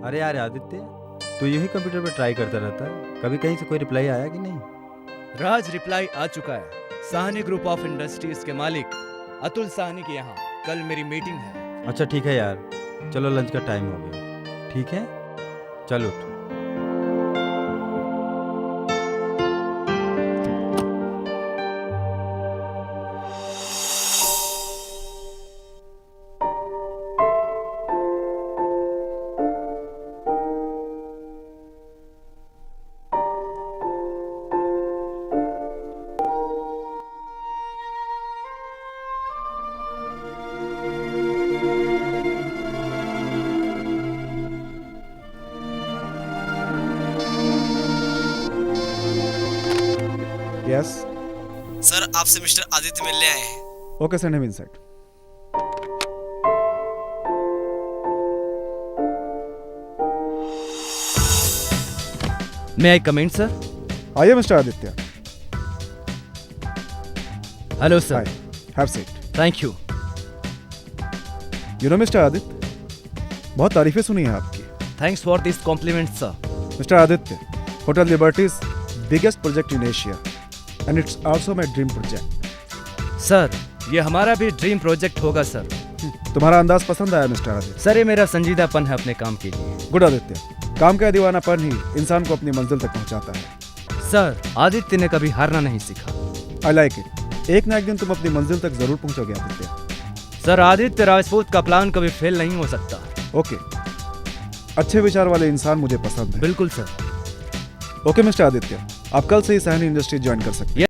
अरे यार आदित्य, तू यूं ही कंप्यूटर पे ट्राई करता रहता है, कभी कहीं से कोई रिप्लाई आया कि नहीं? राज रिप्लाई आ चुका है। साहनी ग्रुप ऑफ इंडस्ट्रीज के मालिक अतुल साहनी के यहाँ कल मेरी मीटिंग है। अच्छा ठीक है यार, चलो लंच का टाइम हो गया। ठीक है, चल उठ। यस। सर आपसे मिस्टर आदित्य मिलने आए हैं। Okay, send him inside. May I come in sir? आइए mister Aditya. Hello hi, sir. Have seat. Thank you. You know mister Aditya, बहुत तारीफें सुनी हैं आपकी। Thanks for this compliment sir. Mister Aditya, hotel Liberty is biggest project in Asia and it's also my dream project. Sir ये हमारा भी dream project होगा sir. तुम्हारा अंदाज पसंद आया मिस्टर आदित्य। सर ये मेरा संजीदापन है अपने काम के लिए। गुड आदित्य, काम का दीवानापन ही इंसान को अपनी मंजिल तक पहुंचाता है। सर आदित्य ने कभी हारना नहीं सीखा। I like it. एक ना एक दिन तुम अपनी मंजिल तक जरूर पहुंचोगे आदित्य। सर आदित्य राजपूत का प्लान कभी फेल नहीं हो सकता। ओके, अच्छे विचार वाले इंसान मुझे पसंद है। बिल्कुल सर। ओके मिस्टर आदित्य, आप कल से ही साहनी इंडस्ट्री ज्वाइन कर सकते हैं।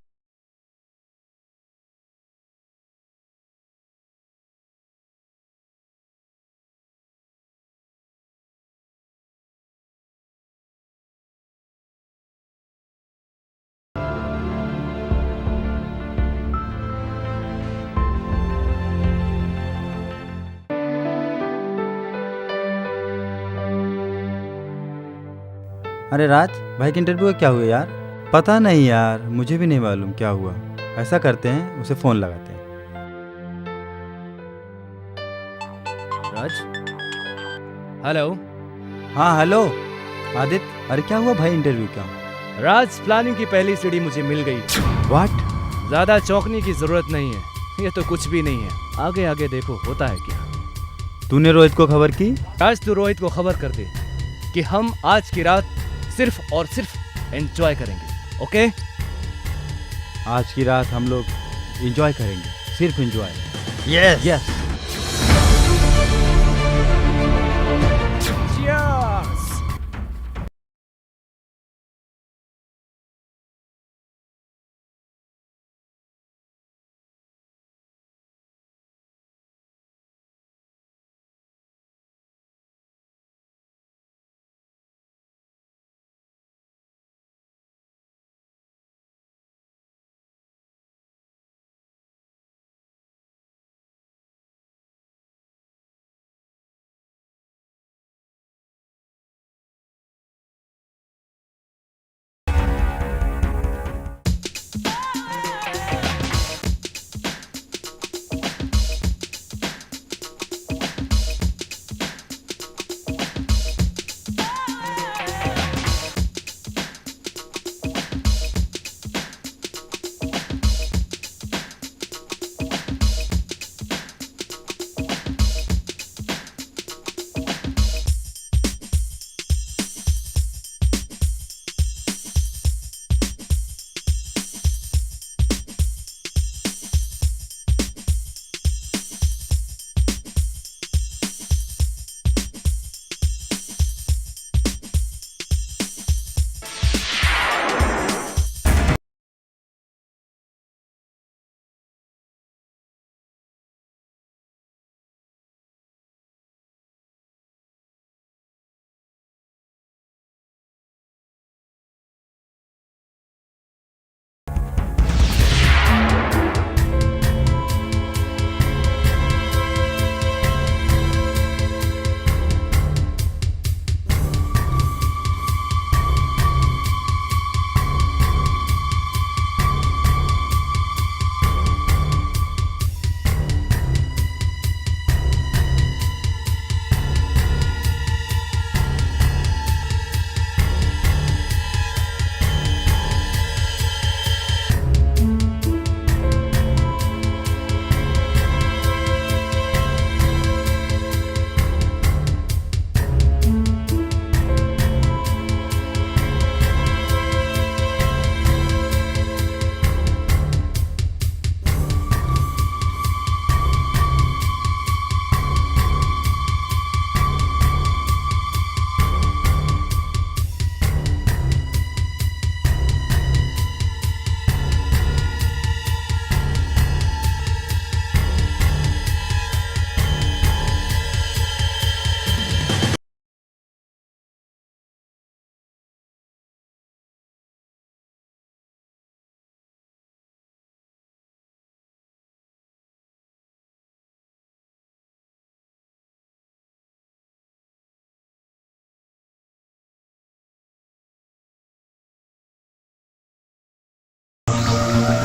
अरे राज, भाई के इंटरव्यू का क्या हुआ यार? पता नहीं यार, मुझे भी नहीं मालूम क्या हुआ। ऐसा करते हैं, उसे फ़ोन लगाते हैं। राज। हेलो। हाँ हेलो आदित्य, अरे क्या हुआ भाई इंटरव्यू का? राज प्लानिंग की पहली सीढ़ी मुझे मिल गई। व्हाट? ज्यादा चौंकने की जरूरत नहीं है, ये तो कुछ भी नहीं है। आगे आगे देखो होता है क्या। तूने रोहित को खबर की? राज तू रोहित को खबर कर दे कि हम आज की रात सिर्फ और सिर्फ एंजॉय करेंगे। ओके? आज की रात हम लोग एंजॉय करेंगे, सिर्फ एंजॉय। Yes yes.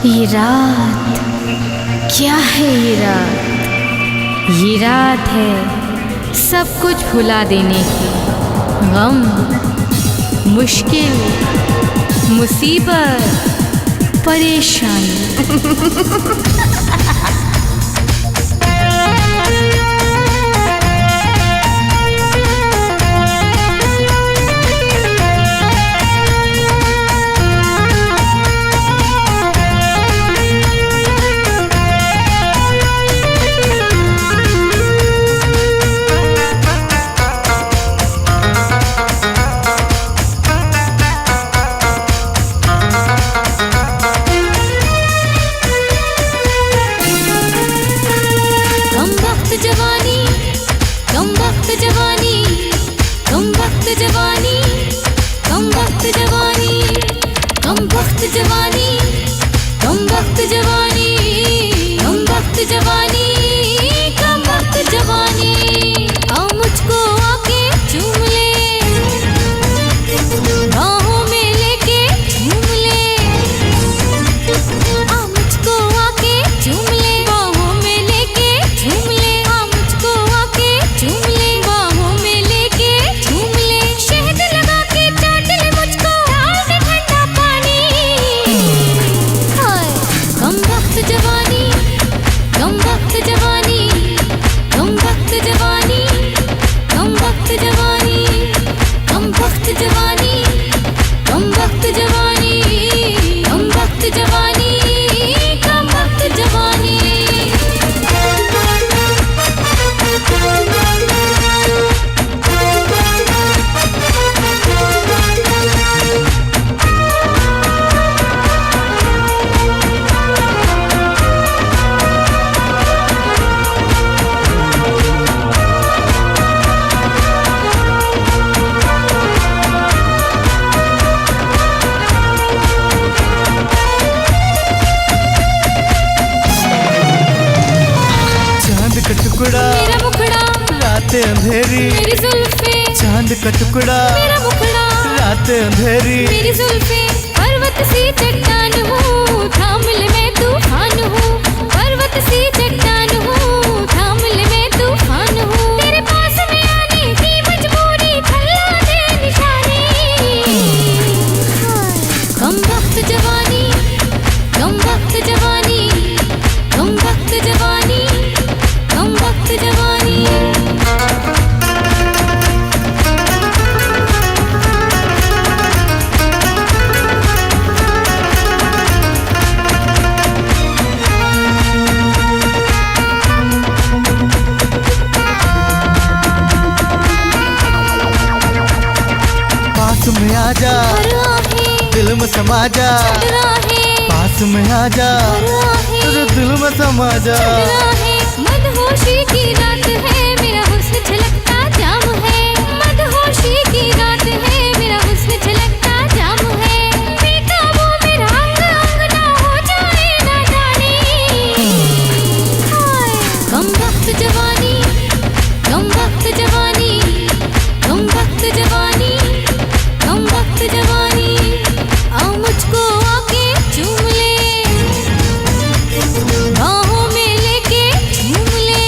ये रात क्या है? ये रात है सब कुछ भुला देने की। गम, मुश्किल, मुसीबत, परेशानी। रातें अंधेरी मेरी जुल्फें, चांद का टुकड़ा मेरा मुखड़ा, रातें अंधेरी मेरी जुल्फें, पर्वत सी चट्टान हूँ, थाम ले मैं तूफान हूँ, पर्वत सी चट्टान हूँ, थाम ले मैं तूफान हूँ, तेरे पास में आने की मजबूरी खल्ला दे निशानी। कम वक्त जवानी, कम वक्त जवानी, कम वक्त जवानी, कम वक्त जवानी। पास में आजा, दिल में समा जा, पास में आजा, तेरे दिल में समा जा। मदहोशी की रात है, मेरा हुस्न छलकता जाम है, मदहोशी की रात है, मेरा हुस्न छलकता जाम है, बेकाबू मेरा अंग अंग ना हो जाए ना जाने। कम वक्त जवानी, कम वक्त जवानी, कम वक्त जवानी, कम वक्त जवानी, आओ मुझको आके चूम ले, बाहों में लेके झूम ले।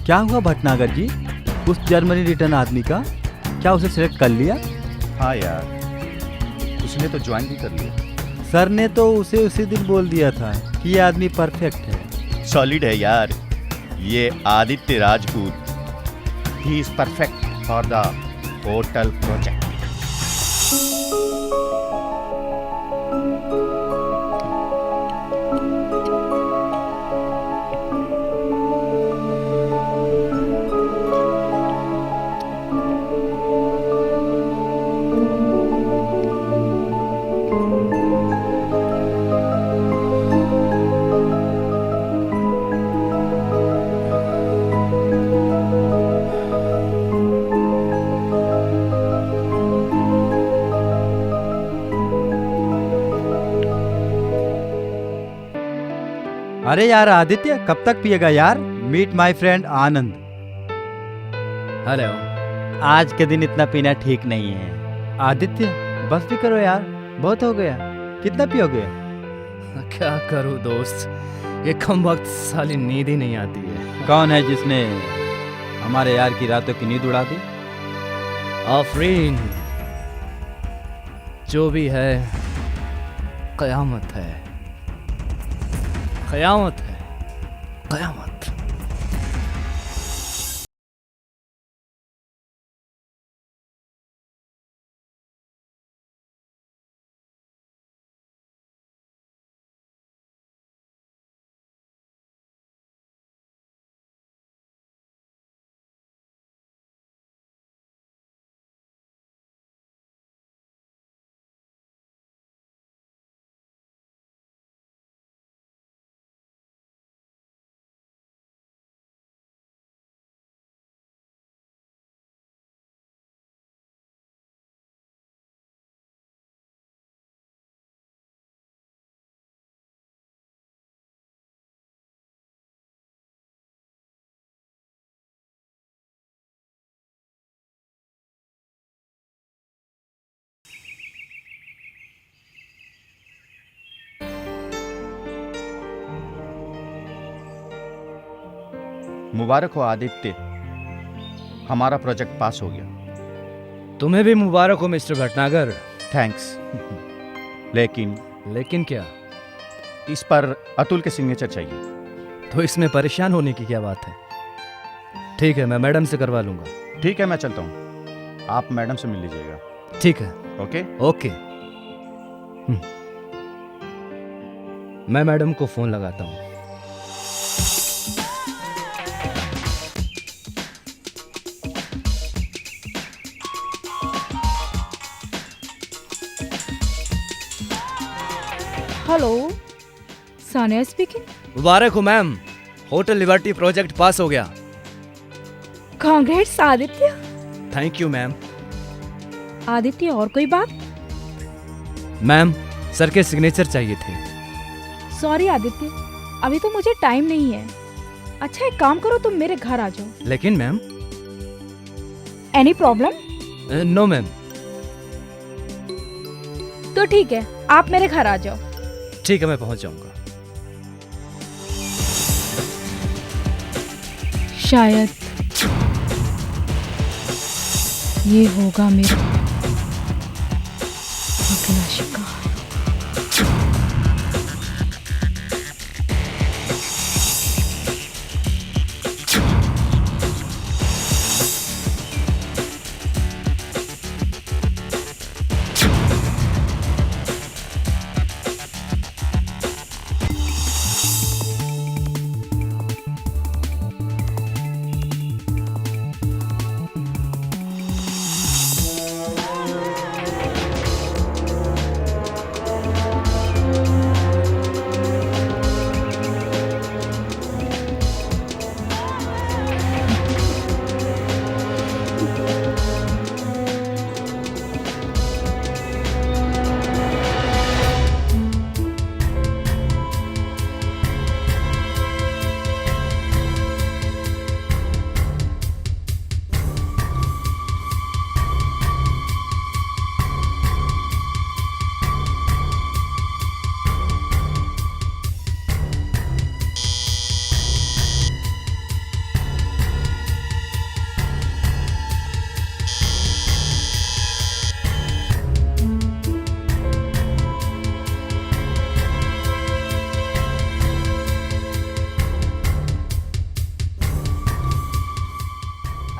क्या हुआ भटनागर जी, उस जर्मनी रिटर्न आदमी का? क्या उसे सिलेक्ट कर लिया? हाँ यार, उसने तो ज्वाइन भी कर लिया। सर ने तो उसे उसी दिन बोल दिया था कि ये आदमी परफेक्ट है। सॉलिड है यार, ये Aditya Rajput. He is perfect for the hotel project. अरे यार आदित्य, कब तक पिएगा यार? Meet my friend Anand. Hello. आज के दिन इतना पीना ठीक नहीं है। आदित्य बस भी करो यार, बहुत हो गया। कितना पियोगे? क्या करूं दोस्त, ये कम वक्त साली नींद ही नहीं आती है। कौन है जिसने हमारे यार की रातों की नींद उड़ा दी? आफरीन, जो भी है कयामत है, कयामत है, कयामत। मुबारक हो आदित्य, हमारा प्रोजेक्ट पास हो गया। तुम्हें भी मुबारक हो मिस्टर भटनागर। थैंक्स। लेकिन लेकिन क्या? इस पर अतुल के सिग्नेचर चाहिए। तो इसमें परेशान होने की क्या बात है? ठीक है, मैं मैडम से करवा लूंगा। ठीक है, मैं चलता हूँ, आप मैडम से मिल लीजिएगा। ठीक है। Okay okay. मैं मैडम को फोन लगाता हूँ। Hello, Sania speaking. मुबारक हो ma'am, hotel Liberty project pass हो गया। Congrats Aditya. Thank you ma'am. Aditya, और कोई बात? मैम, सर के सिग्नेचर चाहिए थे। सॉरी आदित्य, अभी तो मुझे टाइम नहीं है। अच्छा, एक काम करो, तुम मेरे घर आ जाओ। लेकिन ma'am. Any problem? No ma'am. तो ठीक है, आप मेरे घर आ जाओ। ठीक है, मैं पहुंच जाऊंगा। शायद ये होगा मेरा अगला शिकार।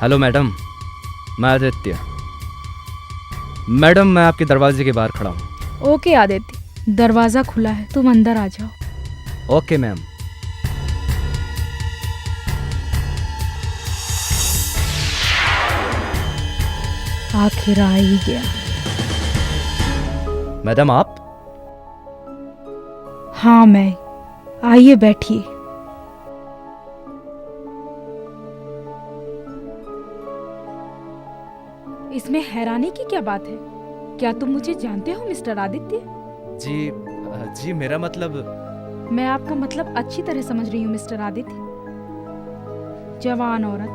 हेलो मैडम, मैं आदित्य। मैडम, मैं आपके दरवाजे के बाहर खड़ा हूँ। ओके आदित्य, दरवाज़ा खुला है, तुम अंदर आ जाओ। Okay ma'am. आखिर आ ही गया। मैडम आप? हाँ मैं, आइए बैठिए। इसमें हैरानी की क्या बात है? क्या तुम मुझे जानते हो मिस्टर आदित्य? जी मेरा मतलब। मैं आपका मतलब अच्छी तरह समझ रही हूँ मिस्टर आदित्य। जवान औरत,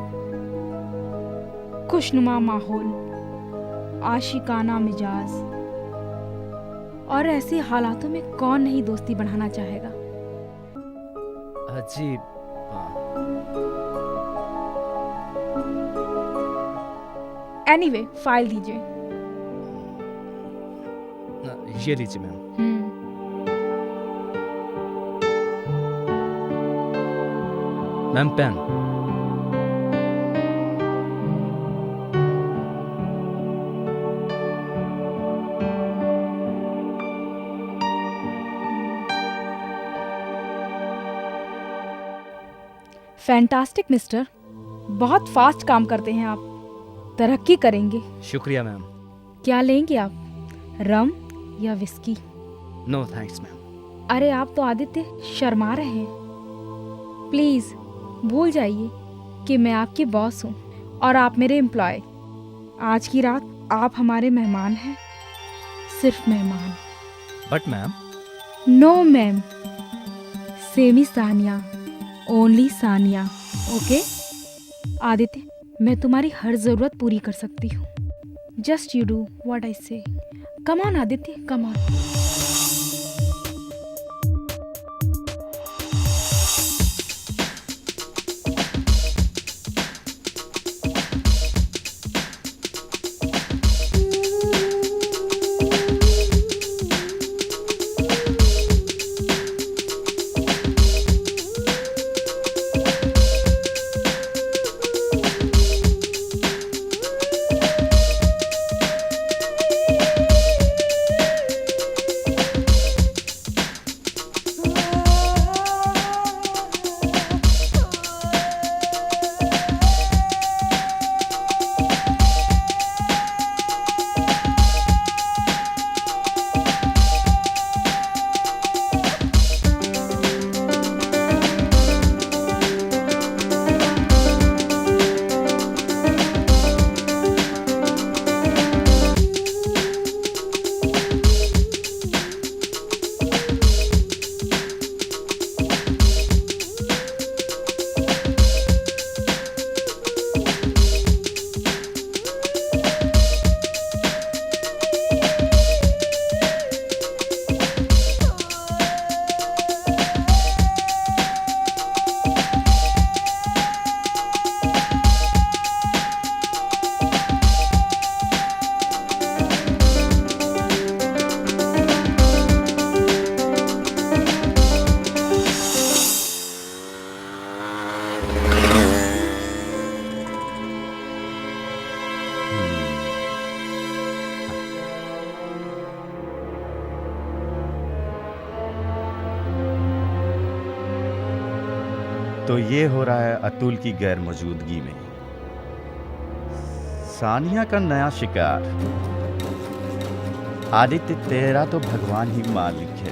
खुशनुमा माहौल, आशिकाना मिजाज, और ऐसे हालातों में कौन नहीं दोस्ती बढ़ाना चाहेगा? जी एनीवे, फाइल दीजिए। ये लीजिए ma'am. Ma'am pen. Fantastic mister, बहुत फास्ट काम करते हैं आप, तरक्की करेंगे। शुक्रिया मैम। क्या लेंगे आप, रम या विस्की? No thanks ma'am. अरे आप तो आदित्य शर्मा रहे हैं। प्लीज भूल जाइए कि मैं आपकी बॉस हूँ और आप मेरे एम्प्लॉय। आज की रात आप हमारे मेहमान हैं, सिर्फ मेहमान। But ma'am. नो मैम, सेमी सानिया, ओनली सानिया। ओके आदित्य, मैं तुम्हारी हर जरूरत पूरी कर सकती हूँ। Just you do what I say. Come on Aditya, come on. तो ये हो रहा है अतुल की गैर मौजूदगी में सानिया का नया शिकार। आदित्य, तेरा तो भगवान ही मालिक है।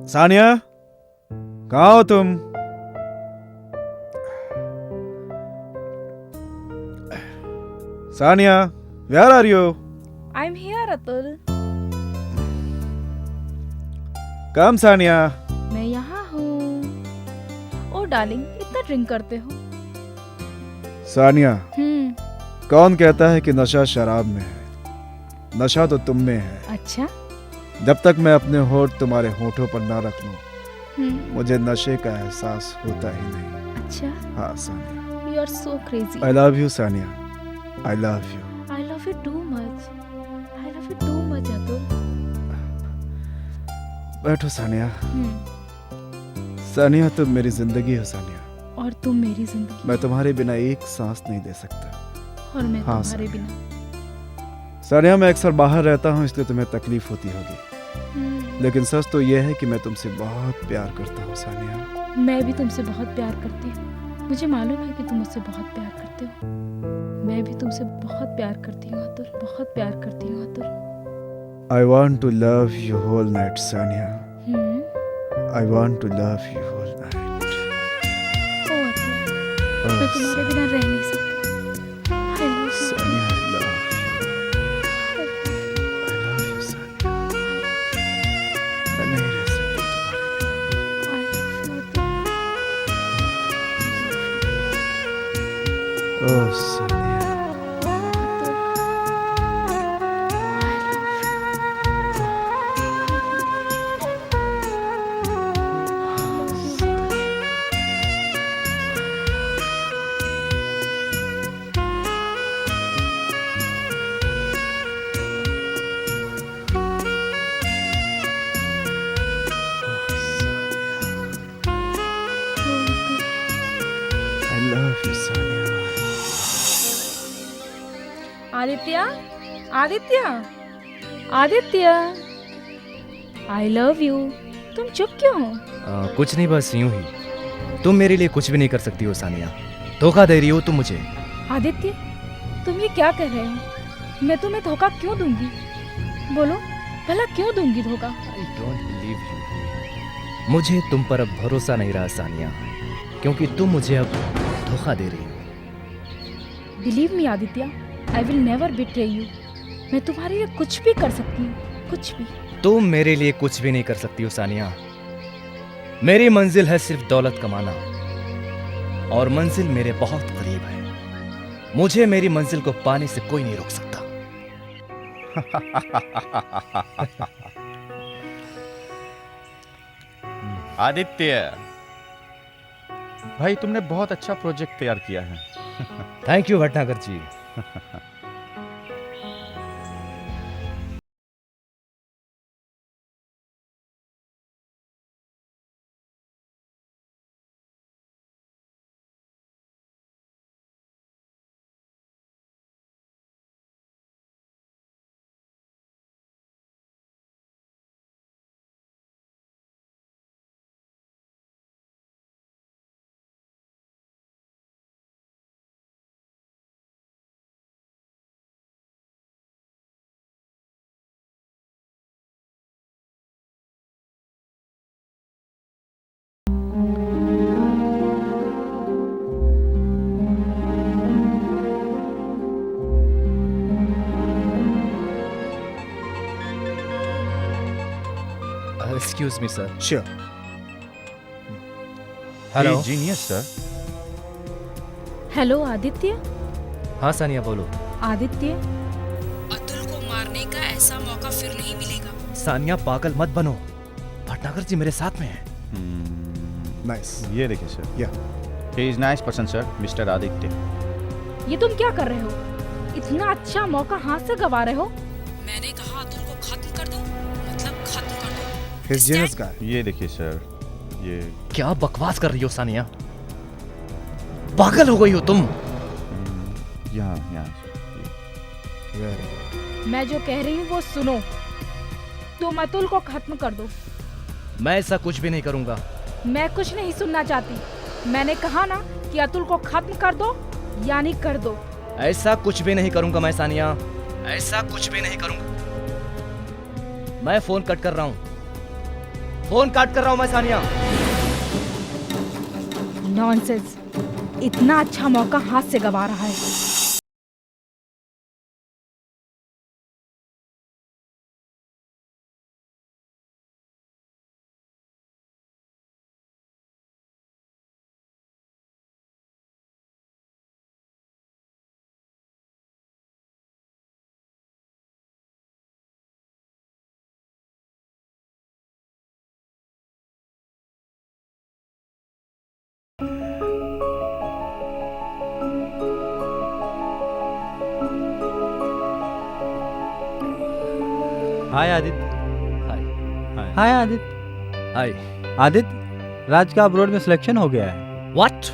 सानिया, कहाँ हो तुम? Sania, where are you? I'm here, Atul. Come Sania. मैं यहाँ हूँ। ओ डार्लिंग, इतना ड्रिंक करते हो? सानिया, हम्म। कौन कहता है कि नशा शराब में है? नशा तो तुम में है। अच्छा। जब तक मैं अपने होठ तुम्हारे होठों पर ना रख लूं, मुझे नशे का एहसास होता ही नहीं। अच्छा। हाँ Sania. You are so crazy. I love you Sania. I love you। I love you too much. I love you too much, Atul. बैठो सानिया। सानिया, तुम मेरी जिंदगी हो सानिया। और तुम मेरी जिंदगी। मैं तुम्हारे बिना एक सांस नहीं दे सकता। और मैं हाँ, तुम्हारे सानिया। बिना। सानिया, मैं अक्सर बाहर रहता हूँ, इसलिए तुम्हें तकलीफ होती होगी, लेकिन सच तो यह है कि मैं तुमसे बहुत प्यार करता हूँ सानिया। मैं भी तुमसे बहुत प्यार करती हूँ। मुझे मालूम है कि तुम मुझसे बहुत प्यार करते हो। मैं भी तुमसे बहुत प्यार करती हूँ अतुल, बहुत प्यार करती हूँ Atul. I want to love you whole night Sania. I want to love you whole night। ओ अतुल, मैं तुम्हारे बिना रह नहीं सकती। I love you। Sania, I love you। I love you Sania. मैं नहीं रह सकती तुम्हारे बिना। I love you, Atul. Oh Sania. I love you Sania. Aditya, Aditya, Aditya, I love you. तुम चुप क्यों हो? कुछ नहीं, बस यूं ही। तुम मेरे लिए कुछ भी नहीं कर सकती हो सानिया। धोखा दे रही हो तुम मुझे। आदित्य, तुम ये क्या कर रहे हो? मैं तुम्हें धोखा क्यों दूंगी? बोलो, भला क्यों दूंगी धोखा? I don't believe you। मुझे तुम पर अब भरोसा नहीं रहा सानिया, क्योंकि तुम मुझे अब धोखा दे रही हो। Believe me Aditya, I will never betray you. मैं तुम्हारे लिए कुछ भी कर सकती हूँ, कुछ भी। तुम मेरे लिए कुछ भी नहीं कर सकती हो सानिया। मेरी मंजिल है सिर्फ दौलत कमाना, और मंजिल मेरे बहुत करीब है। मुझे मेरी मंजिल को पाने से कोई नहीं रोक सकता। आदित्य भाई, तुमने बहुत अच्छा प्रोजेक्ट तैयार किया है। Thank you Bhatnagar ji. Excuse me, sir. Sure। Hello. Genius sir. Hello Aditya. हाँ सानिया, बोलो। आदित्य, अतुल को मारने का ऐसा मौका फिर नहीं मिलेगा। सानिया, पागल मत बनो। भटनागर जी मेरे साथ में हैं। नाइस। ये देखिए सर। या। He is nice person sir, mister Aditya. ये तुम क्या कर रहे हो? इतना अच्छा मौका हाथ से गवा रहे हो? मैंने कहा अतुल को खत्म कर दो, मतलब खत्म कर दो। He's genius guy। ये देखिए सर, ये क्या बकवास कर रही हो सानिया? पागल हो गई हो तुम। यहाँ मैं जो कह रही हूँ वो सुनो। तुम अतुल को खत्म कर दो। मैं ऐसा कुछ भी नहीं करूंगा। मैं कुछ नहीं सुनना चाहती। मैंने कहा ना कि अतुल को खत्म कर दो, यानी कर दो। ऐसा कुछ भी नहीं करूंगा मैं सानिया, ऐसा कुछ भी नहीं करूंगा। मैं फोन कट कर रहा हूँ। फोन काट कर रहा हूं मैं सानिया। नॉनसेंस, इतना अच्छा मौका हाथ से गवा रहा है। हाय आदित्य। हाय। हाय आदित्य। हाय। आदित्य, राज का अब्रॉड में सिलेक्शन हो गया है। What?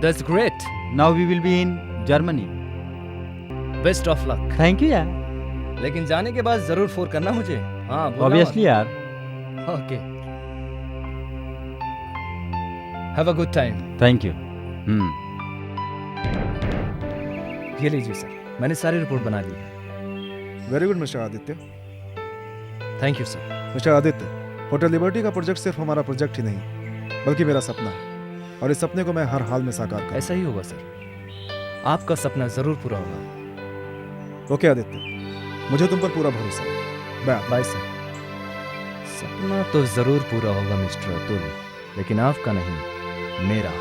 That's great. Now we will be in Germany. Best of luck. Thank you यार। लेकिन जाने के बाद जरूर फोन करना मुझे। हाँ ऑब्वियसली यार। Okay. Have a good time. Thank you. ये लीजिए सर, मैंने सारी रिपोर्ट बना ली है। Very good mister Aditya. Thank you sir. Mister Aditya, hotel liberty का प्रोजेक्ट सिर्फ हमारा प्रोजेक्ट ही नहीं बल्कि मेरा सपना है, और इस सपने को मैं हर हाल में साकार करूंगा। ऐसा ही होगा सर, आपका सपना जरूर पूरा होगा। ओके आदित्य, मुझे तुम पर पूरा भरोसा है। Bye sir. सपना तो जरूर पूरा होगा मिस्टर अतुल, लेकिन आपका नहीं, मेरा।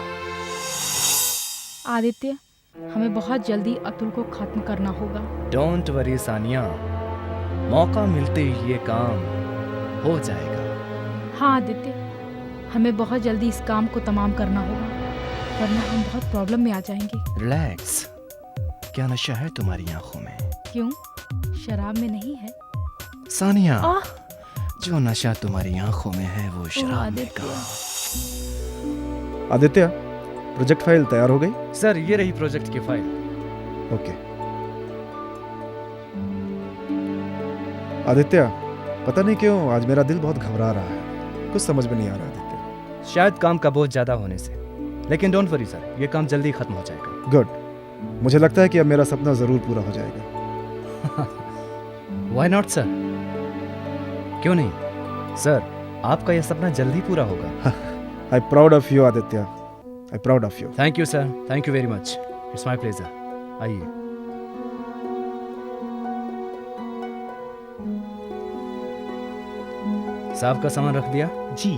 आदित्य, हमें बहुत जल्दी अतुल को खत्म करना होगा। डोंट वरी सानिया, मौका मिलते ही ये काम हो जाएगा। हाँ आदित्य, हमें बहुत जल्दी इस काम को तमाम करना होगा, वरना हम बहुत प्रॉब्लम में आ जाएंगे। रिलैक्स। क्या नशा है तुम्हारी आंखों में? क्यों? शराब में नहीं है सानिया। आह! जो नशा तुम्हारी आंखों में है वो शराब में आदित्य। का। आदित्य, प्रोजेक्ट फाइल तैयार हो गई? सर ये रही प्रोजेक्ट की फाइल। ओके। आदित्य, पता नहीं क्यों आज मेरा दिल बहुत घबरा रहा है, कुछ समझ में नहीं आ रहा आदित्य। शायद काम का बोझ ज्यादा होने से, लेकिन डोंट वरी सर, ये काम जल्दी खत्म हो जाएगा। गुड। मुझे लगता है कि अब मेरा सपना जरूर पूरा हो जाएगा। Why not sir? क्यों नहीं सर, आपका यह सपना जल्दी पूरा होगा। I proud of you Aditya, I proud of you. Thank you sir, thank you very much. It's my pleasure. आइए। साहब का सामान रख दिया? जी।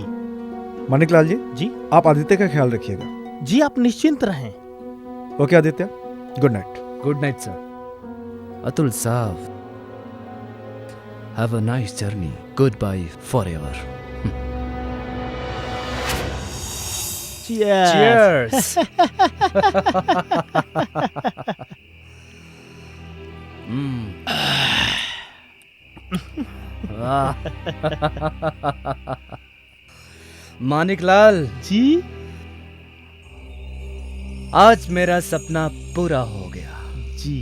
मानिकलाल जी, जी। आप आदित्य का ख्याल रखिएगा। जी आप निश्चिंत रहें। Okay Aditya, good night. Good night sir. Atul साहब, have a nice journey. Good bye forever. Cheers. Maniklal ji. आज मेरा सपना पूरा हो गया। जी।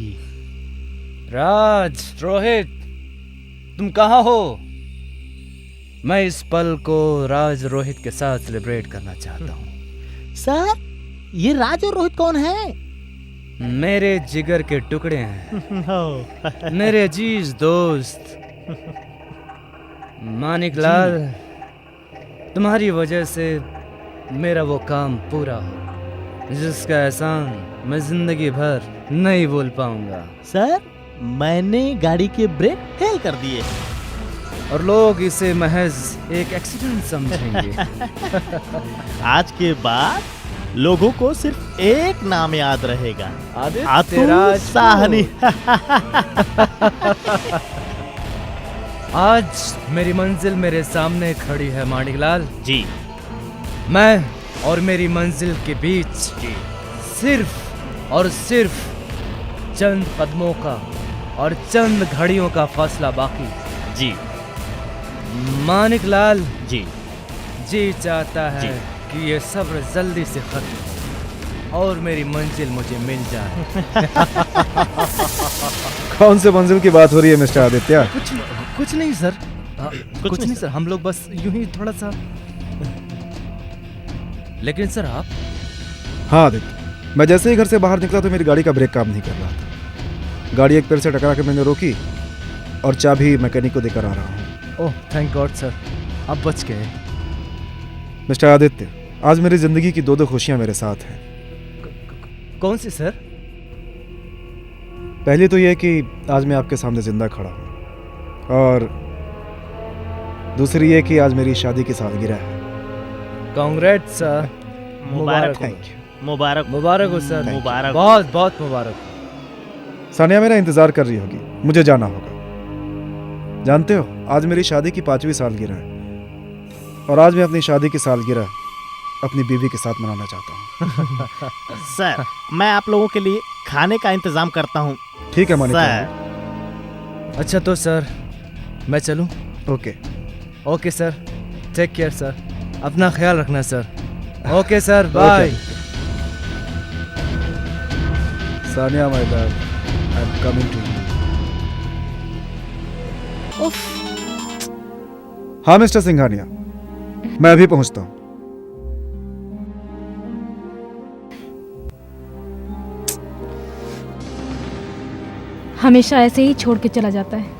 राज, रोहित, तुम कहाँ हो? मैं इस पल को राज रोहित के साथ सेलिब्रेट करना चाहता हूँ। सर, ये राज और रोहित कौन है? मेरे जिगर के टुकड़े हैं। मेरे अजीज दोस्त। मानिकलाल, तुम्हारी वजह से मेरा वो काम पूरा हो जिसका एहसान मैं जिंदगी भर नहीं भूल पाऊंगा। सर, मैंने गाड़ी के ब्रेक फेल कर दिए और लोग इसे महज एक एक्सीडेंट समझेंगे। आज के बाद लोगों को सिर्फ एक नाम याद रहेगा, आदित्य साहनी। आज मेरी मंजिल मेरे सामने खड़ी है मानिकलाल जी। मैं और मेरी मंजिल के बीच सिर्फ और सिर्फ चंद कदमों का और चंद घड़ियों का फासला बाकी जी। मानिकलाल जी चाहता है कि ये सब्र जल्दी से खत्म हो और मेरी मंजिल मुझे मिल जाए। कौन से मंजिल की बात हो रही है मिस्टर आदित्य? कुछ नहीं सर। कुछ नहीं सर, हम लोग बस यूं ही थोड़ा सा। लेकिन सर आप? हाँ आदित्य, मैं जैसे ही घर से बाहर निकला तो मेरी गाड़ी का ब्रेक काम नहीं कर रहा था। गाड़ी एक पेड़ से टकरा के मैंने रोकी और चाबी मैकेनिक को देकर आ रहा हूँ। Oh thank God sir. अब बच गए। मिस्टर आदित्य, आज मेरी जिंदगी की दो खुशियां मेरे साथ हैं। कौन सी सर? पहली तो यह कि आज मैं आपके सामने जिंदा खड़ा हूं, और दूसरी ये कि आज मेरी शादी की सालगिरह है। Congrats sir. मुबारक हो। Thank you. मुबारक मुबारक हो सर। मुबारक। बहुत बहुत मुबारक। सानिया मेरा इंतजार कर रही होगी, मुझे जाना होगा। जानते हो, आज मेरी शादी की 5वीं सालगिरह है, और आज मैं अपनी शादी की सालगिरह अपनी बीवी के साथ मनाना चाहता हूँ। सर, मैं आप लोगों के लिए खाने का इंतजाम करता हूँ। ठीक है मानिक। सर। अच्छा तो सर मैं चलूं? Okay. Okay sir, take care sir, अपना ख्याल रखना सर। Okay sir, bye. Sania my love, I am coming to you. हाँ मिस्टर सिंघानिया, मैं अभी पहुंचता हूँ। हमेशा ऐसे ही छोड़ के चला जाता है।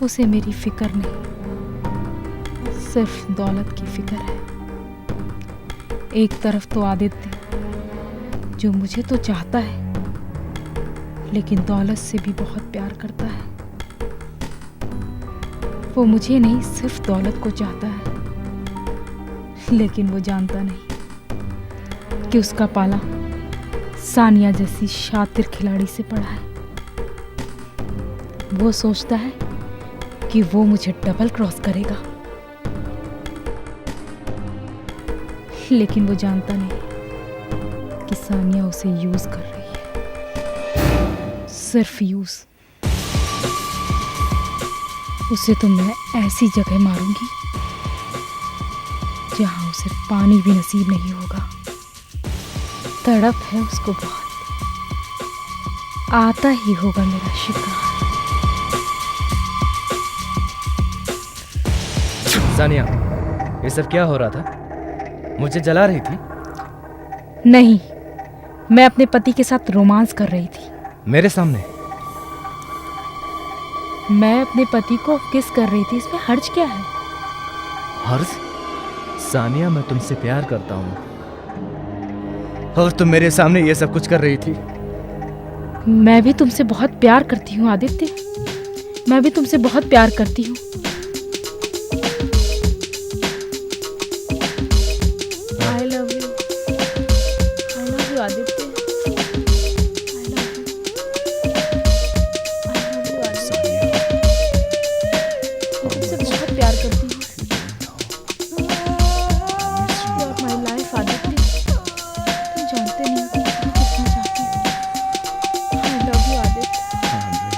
उसे मेरी फिक्र नहीं, सिर्फ दौलत की फिक्र है। एक तरफ तो आदित्य जो मुझे तो चाहता है, लेकिन दौलत से भी बहुत प्यार करता है। वो मुझे नहीं, सिर्फ दौलत को चाहता है, लेकिन वो जानता नहीं कि उसका पाला सानिया जैसी शातिर खिलाड़ी से पड़ा है। वो सोचता है कि वो मुझे डबल क्रॉस करेगा, लेकिन वो जानता नहीं कि सानिया उसे यूज कर रही है, सिर्फ यूज। उसे तो मैं ऐसी जगह मारूंगी जहां उसे पानी भी नसीब नहीं होगा। तड़प है उसको बहुत, आता ही होगा मेरा शिकार। सानिया, ये सब क्या हो रहा था? मुझे जला रही थी? नहीं, मैं अपने पति के साथ रोमांस कर रही थी। मेरे सामने? मैं अपने पति को किस कर रही थी, इसमें हर्ज क्या है? हर्ज? सानिया, मैं तुमसे प्यार करता हूँ और तुम मेरे सामने ये सब कुछ कर रही थी। मैं भी तुमसे बहुत प्यार करती हूँ आदित्य, मैं भी तुमसे बहुत प्यार करती हूँ। I love you Aditya, I love you Aditya. मैं तुमसे बहुत प्यार करती हूँ। You are my life Aditya, तुम जानते नहीं हो कि मैं कितना चाहती हूँ। I love you Aditya, I love you।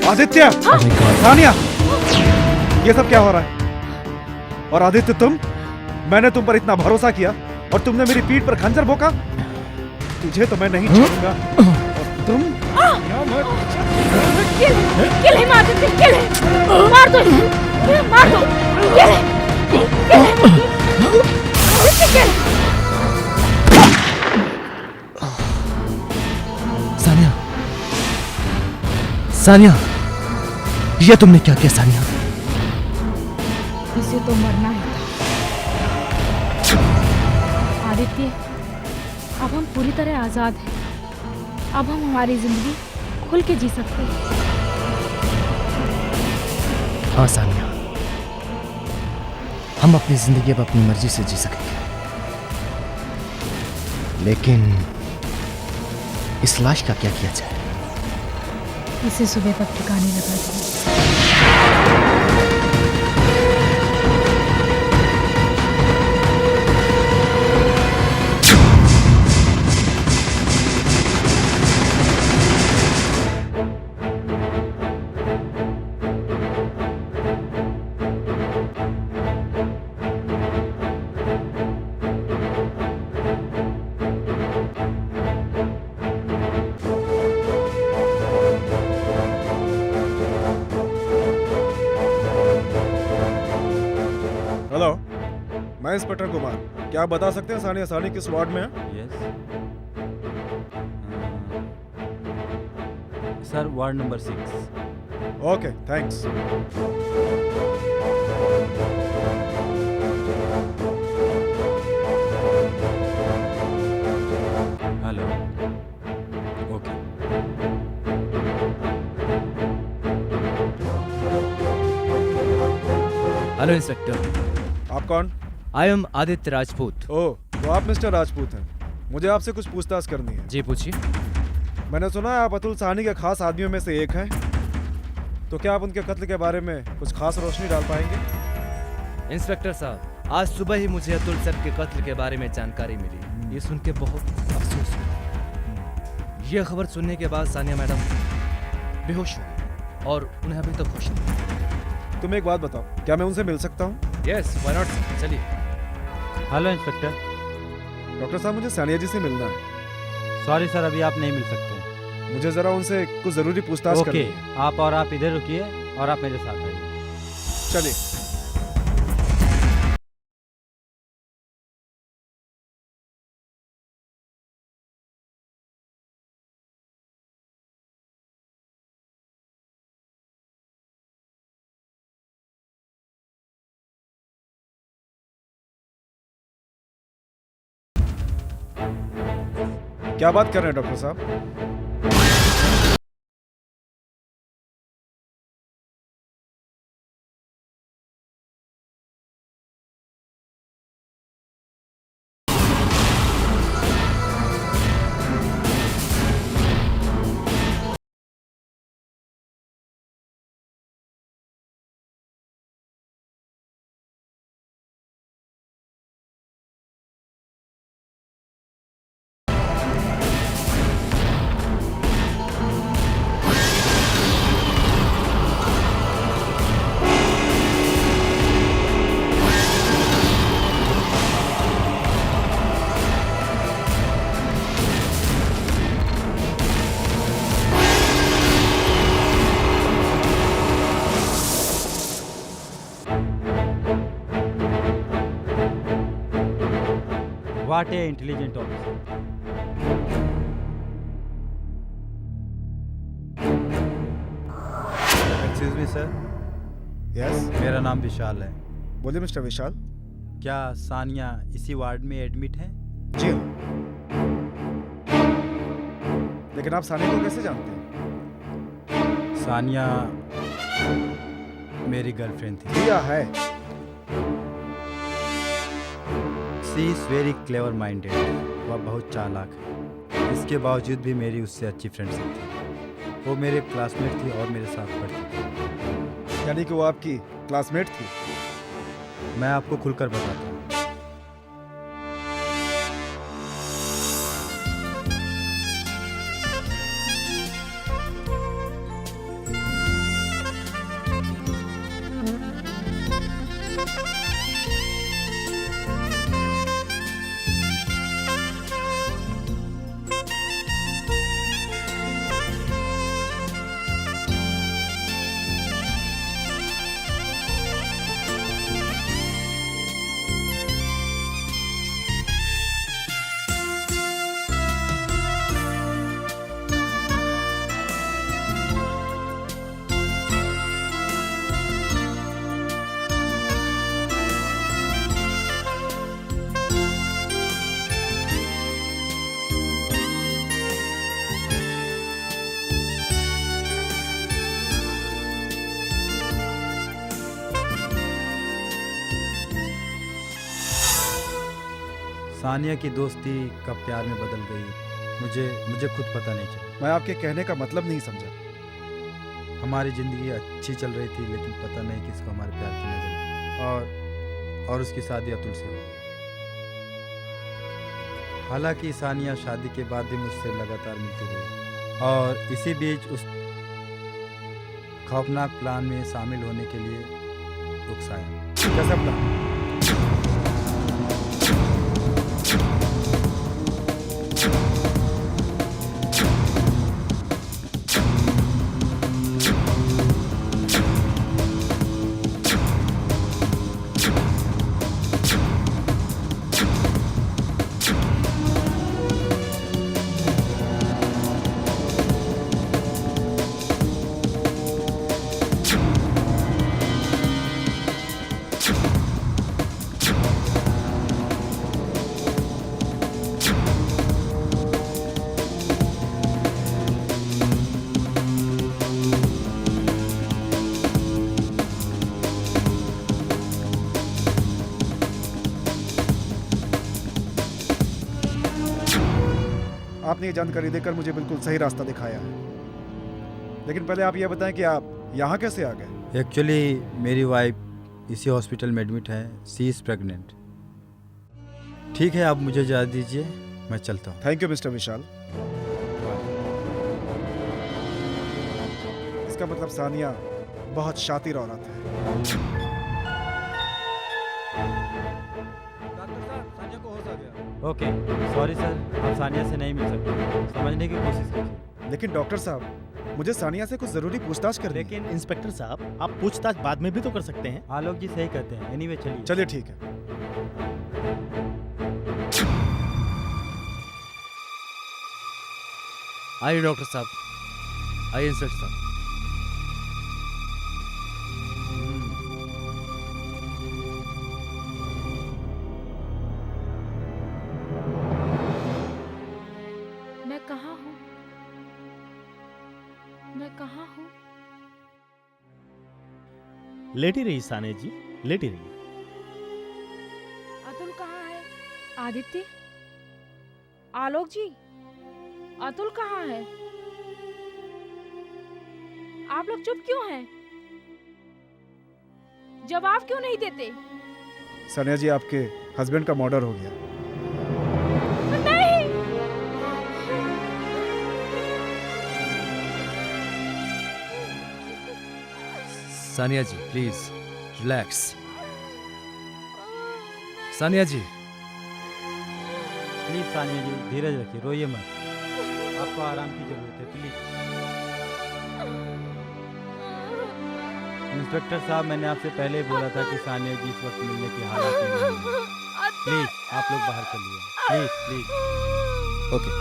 Aditya, Sania, ये सब क्या हो रहा है? और आदित्य तुम, मैंने तुम पर इतना भरोसा किया और तुमने मेरी पीठ पर खंजर भोंका। तुझे तो मैं नहीं छोड़ूंगा। और तुम kill him Aditya, kill him, मार दो, मार दो, किल हिम, आदित्य किल। सानिया, सानिया, ये तुमने क्या किया सानिया? इसे तो मरना ही था। आदित्य, अब हम पूरी तरह आजाद हैं। अब हम हमारी जिंदगी खुल के जी सकते हैं। हाँ सानिया, हम अपनी जिंदगी अब अपनी मर्जी से जी सकेंगे, लेकिन इस लाश का क्या किया जाए? इसे सुबह तक ठिकाने लगा दिया। हेलो, मैं इंस्पेक्टर कुमार। क्या आप बता सकते हैं सानिया सानी किस वार्ड में है? Yes sir, ward number 6। Okay, thanks. Hello, okay. Hello inspector, आप कौन? I am Aditya Rajput. Oh, तो आप मिस्टर राजपूत हैं। मुझे आपसे कुछ पूछताछ करनी है। जी पूछिए। मैंने सुना है आप अतुल साहनी के खास आदमियों में से एक हैं। तो क्या आप उनके कत्ल के बारे में कुछ खास रोशनी डाल पाएंगे? इंस्पेक्टर साहब, आज सुबह ही मुझे अतुल सर के कत्ल के बारे में जानकारी मिली। ये सुन के बहुत अफसोस हुआ। यह खबर सुनने के बाद सानिया मैडम बेहोश हुई और उन्हें अभी तक होश नहीं। तुम एक बात बताओ, क्या मैं उनसे मिल सकता हूँ? यस, व्हाई नॉट, चलिए। Hello inspector. डॉक्टर साहब, मुझे सानिया जी से मिलना है। सॉरी सर, अभी आप नहीं मिल सकते। मुझे जरा उनसे कुछ जरूरी पूछताछ करनी ओके, है। आप इधर रुकिए और आप मेरे साथ आइए। चलिए। क्या बात कर रहे हैं डॉक्टर साहब? What a intelligent officer. Excuse me sir. Yes, मेरा नाम विशाल है। बोलिए मिस्टर विशाल। क्या सानिया इसी वार्ड में एडमिट है? जी हाँ। लेकिन आप सानिया को कैसे जानते हैं? सानिया मेरी गर्लफ्रेंड थी। किया है। She is very clever minded. वह बहुत चालाक है। इसके बावजूद भी मेरी उससे अच्छी फ्रेंडशिप थी। वो मेरे क्लासमेट थी और मेरे साथ पढ़ती थी। यानी कि वो आपकी क्लासमेट थी? मैं आपको खुलकर बताता हूँ। सानिया की दोस्ती कब प्यार में बदल गई मुझे खुद पता नहीं चला। मैं आपके कहने का मतलब नहीं समझा। हमारी ज़िंदगी अच्छी चल रही थी, लेकिन पता नहीं किसको हमारे प्यार की नजर लगी और उसकी शादी अतुल से हो गई। हालांकि सानिया शादी के बाद भी मुझसे लगातार मिलती रही और इसी बीच उस खौफनाक प्लान में शामिल होने के लिए उकसाया। कैसा प्लान? आपने ये जानकारी देकर मुझे बिल्कुल सही रास्ता दिखाया है, लेकिन पहले आप ये बताएं कि आप यहाँ कैसे आ गए? एक्चुअली मेरी वाइफ इसी हॉस्पिटल में एडमिट है। सी इज़ प्रेग्नेंट। ठीक है, आप मुझे इजाज़त दीजिए, मैं चलता हूँ। थैंक यू मिस्टर विशाल। इसका मतलब सानिया बहुत शातिर औरत है। ओके, सॉरी सर, आप सानिया से नहीं मिल सकते। समझने की कोशिश कीजिए। लेकिन डॉक्टर साहब, मुझे सानिया से कुछ जरूरी पूछताछ करनी है। लेकिन इंस्पेक्टर साहब, आप पूछताछ बाद में भी तो कर सकते हैं। आलोक जी सही कहते हैं। एनीवे चलिए। चलिए ठीक है। आइए डॉक्टर साहब, आइए इंस्पेक्टर साहब। मैं कहाँ हूँ? मैं कहाँ हूँ? लेटी रही सानिया जी, लेटी रही। अतुल कहाँ है? आदित्य, आलोक जी, अतुल कहाँ है? आप लोग चुप क्यों हैं? जवाब क्यों नहीं देते? सानिया जी, आपके हस्बैंड का मर्डर हो गया। नहीं! Sania ji please relax. Sania ji, please Sania ji धीरज रखिए, रोइए मत। आपको आराम की ज़रूरत है, प्लीज़। इंस्पेक्टर साहब, मैंने आपसे पहले ही बोला था कि सानिया जी इस वक्त मिलने की हालत में नहीं है। प्लीज़ आप लोग बाहर चलिए, प्लीज़ प्लीज़। ओके।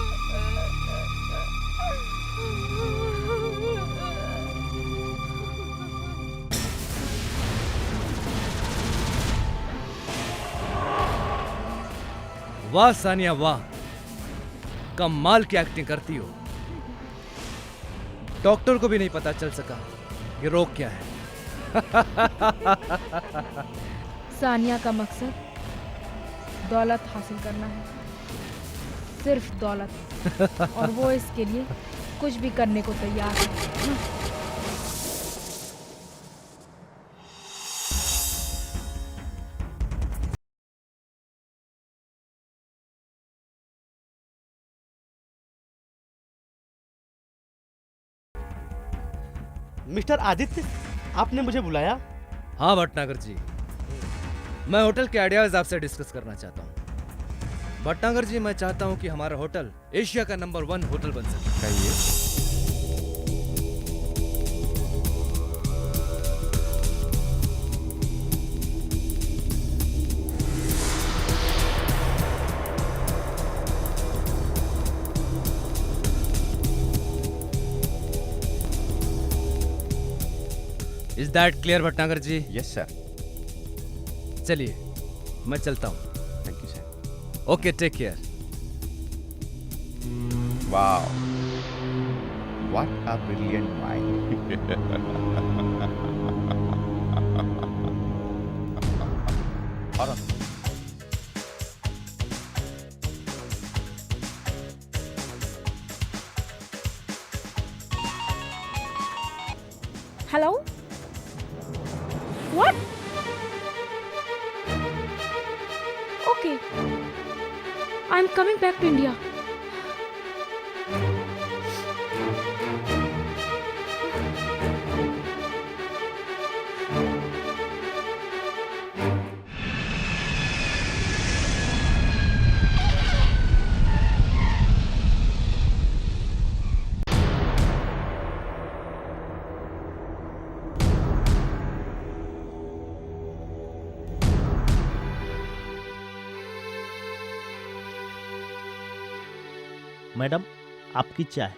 वाह सानिया वाह, कमाल की एक्टिंग करती हो। डॉक्टर को भी नहीं पता चल सका कि रोग क्या है। सानिया का मकसद दौलत हासिल करना है, सिर्फ दौलत, और वो इसके लिए कुछ भी करने को तैयार है। मिस्टर आदित्य, आपने मुझे बुलाया? हाँ भटनागर जी, मैं होटल के आइडियाज आपसे डिस्कस करना चाहता हूँ। भटनागर जी, मैं चाहता हूँ कि हमारा होटल एशिया का नंबर 1 होटल बन सके। कहिए। Is that clear Bhatnagar ji? Yes sir. चलिए मैं चलता हूँ। Thank you sir. Okay, take care. Wow, what a brilliant mind. और hello what? Okay I am coming back to India. Madam, आपकी चाय.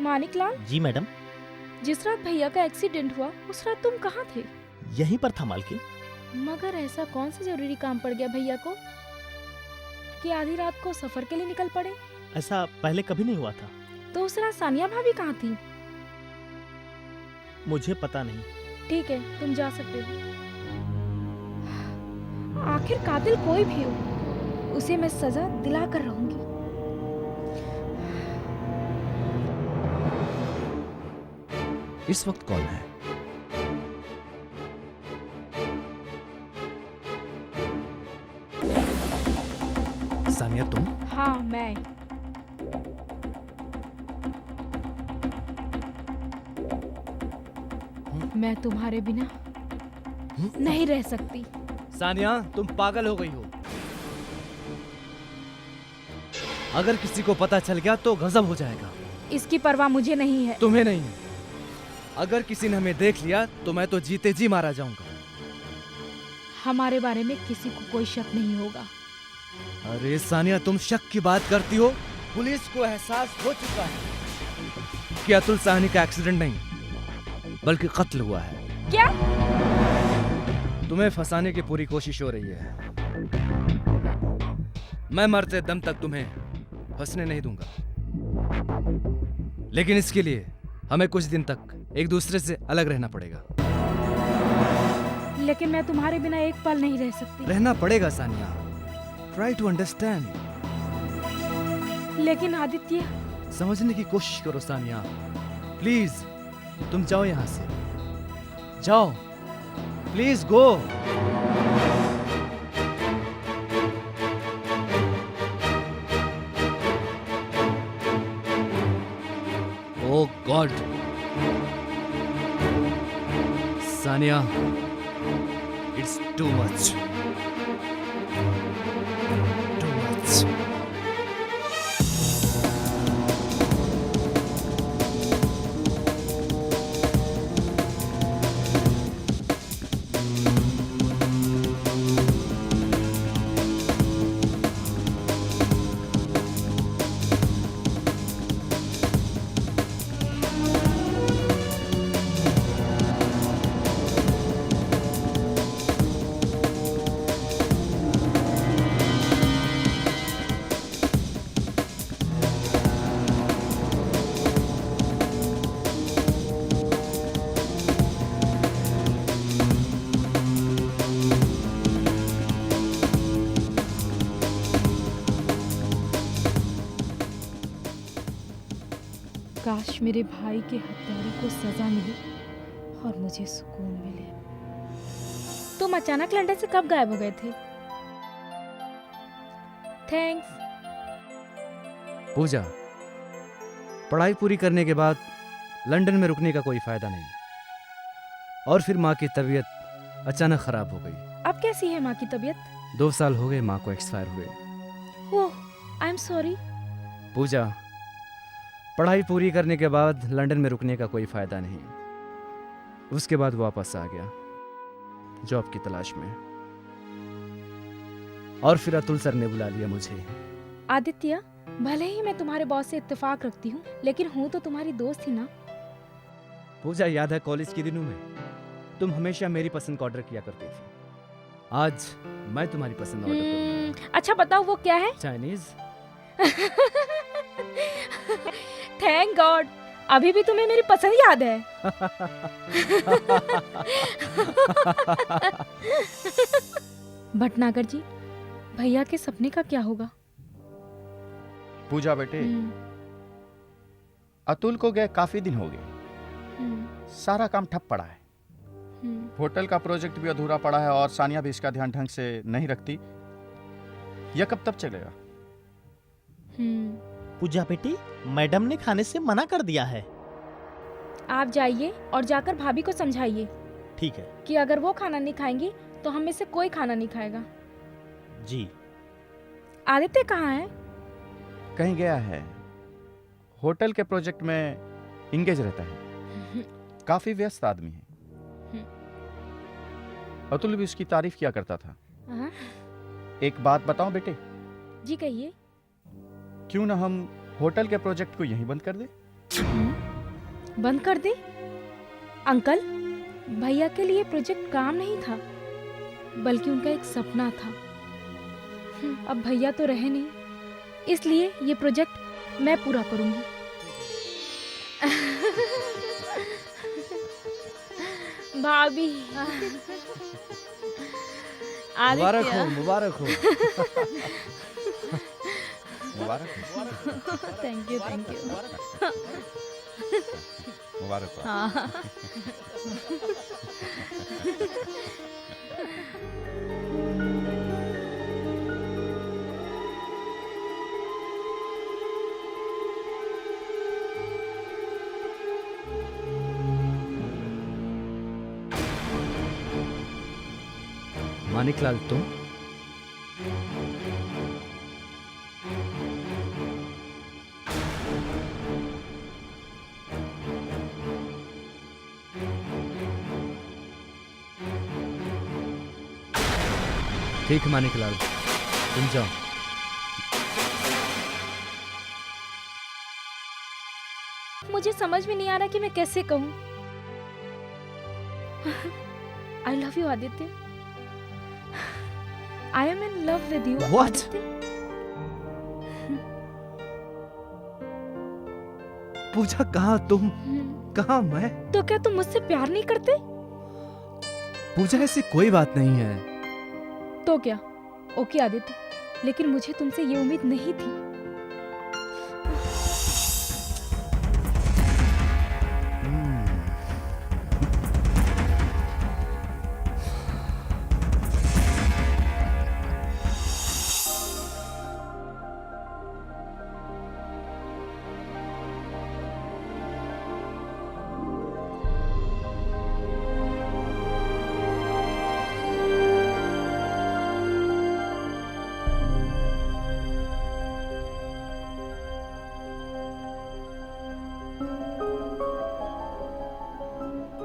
मानिकलाल, जी मैडम. जिस रात भैया का एक्सीडेंट हुआ उस रात तुम कहाँ थे? यहीं पर था मालकिन. मगर ऐसा कौन सा जरूरी काम पड़ गया भैया को कि आधी रात को सफर के लिए निकल पड़े? ऐसा पहले कभी नहीं हुआ था. तो उस रात सानिया भाभी कहाँ थी? मुझे पता नहीं. ठीक है, तुम जा सकते हो. आखिर कातिल कोई भी हो, उसे मैं सजा दिला कर रहूंगी. इस वक्त कौन है? सानिया तुम? हाँ मैं. मैं तुम्हारे बिना नहीं रह सकती. सानिया तुम पागल हो गई हो. अगर किसी को पता चल गया तो गजब हो जाएगा. इसकी परवाह मुझे नहीं है. तुम्हें नहीं है. अगर किसी ने हमें देख लिया तो मैं तो जीते जी मारा जाऊंगा. हमारे बारे में किसी को कोई शक नहीं होगा. अरे सानिया तुम शक की बात करती हो. पुलिस को एहसास हो चुका है कि अतुल साहनी का एक्सीडेंट नहीं बल्कि कत्ल हुआ है. क्या? तुम्हें फंसाने की पूरी कोशिश हो रही है. मैं मरते दम तक तुम्हें फंसने नहीं दूंगा. लेकिन इसके लिए हमें कुछ दिन तक एक दूसरे से अलग रहना पड़ेगा. लेकिन मैं तुम्हारे बिना एक पल नहीं रह सकती. रहना पड़ेगा सानिया. Try to understand. लेकिन आदित्य. समझने की कोशिश करो सानिया. प्लीज तुम जाओ यहां से. जाओ please go. Oh God, Sania, it's too much. Too much. काश मेरे भाई के हत्यारे को सजा मिले और मुझे सुकून मिले. तुम अचानक लंदन से कब गायब हो गए थे? थैंक्स. पूजा, पढ़ाई पूरी करने के बाद लंदन में रुकने का कोई फायदा नहीं. और फिर माँ की तबीयत अचानक खराब हो गई. अब कैसी है माँ की तबीयत? 2 साल हो गए माँ को एक्सपायर हुए. ओह, आई एम सॉरी. पूजा, पढ़ाई पूरी करने के बाद लंदन में रुकने का कोई फायदा नहीं. उसके बाद वापस आ गया जॉब की तलाश में. और फिर अतुल सर ने बुला लिया मुझे. आदित्य, भले ही मैं तुम्हारे बॉस से इत्तेफाक रखती हूँ, लेकिन हूँ तो तुम्हारी दोस्त ही ना. पूजा, याद है कॉलेज के दिनों में तुम हमेशा मेरी पसंद का ऑर्डर किया करती थी. आज मैं तुम्हारी पसंद ऑर्डर करूंगा. अच्छा बताओ वो क्या है? चाइनीज. थैंक गॉड, अभी भी तुम्हें मेरी पसंद याद है. भटनागर जी, भैया के सपने का क्या होगा? पूजा बेटे, अतुल को गए काफी दिन हो गए. सारा काम ठप पड़ा है। होटल का प्रोजेक्ट भी अधूरा पड़ा है और सानिया भी इसका ध्यान ढंग से नहीं रखती। यह कब तक चलेगा? पूजा बेटी, मैडम ने खाने से मना कर दिया है। आप जाइए और जाकर भाभी को समझाइए ठीक है कि अगर वो खाना नहीं खाएंगी तो हम में से कोई खाना नहीं खाएगा। जी। आदित्य कहाँ है? कहीं गया है। होटल के प्रोजेक्ट में इंगेज रहता है। काफी व्यस्त आदमी है। अतुल भी उसकी तारीफ किया करता था। एक बात बताओ बेटे। जी कहिए। क्यों ना हम होटल के प्रोजेक्ट को यहीं बंद कर दे? बंद कर दे? अंकल, भैया के लिए प्रोजेक्ट काम नहीं था, बल्कि उनका एक सपना था। अब भैया तो रहे नहीं, इसलिए ये प्रोजेक्ट मैं पूरा करूंगी। भाभी। मुबारक हो, मुबारक हो। मुबारक हो। Thank you, thank you. मुबारक हो। हाँ। मानिकलाल, तुम? ठीक है मानिकलाल, तुम जाओ। मुझे समझ में नहीं आ रहा कि मैं कैसे कहूँ। I love you, Aditya. I am in love with you, What? Aditya. पूजा, कहाँ तुम? कहाँ मैं? तो क्या तुम मुझसे प्यार नहीं करते? पूजा, ऐसी कोई बात नहीं है। तो क्या? ओके आदित्य, लेकिन मुझे तुमसे ये उम्मीद नहीं थी।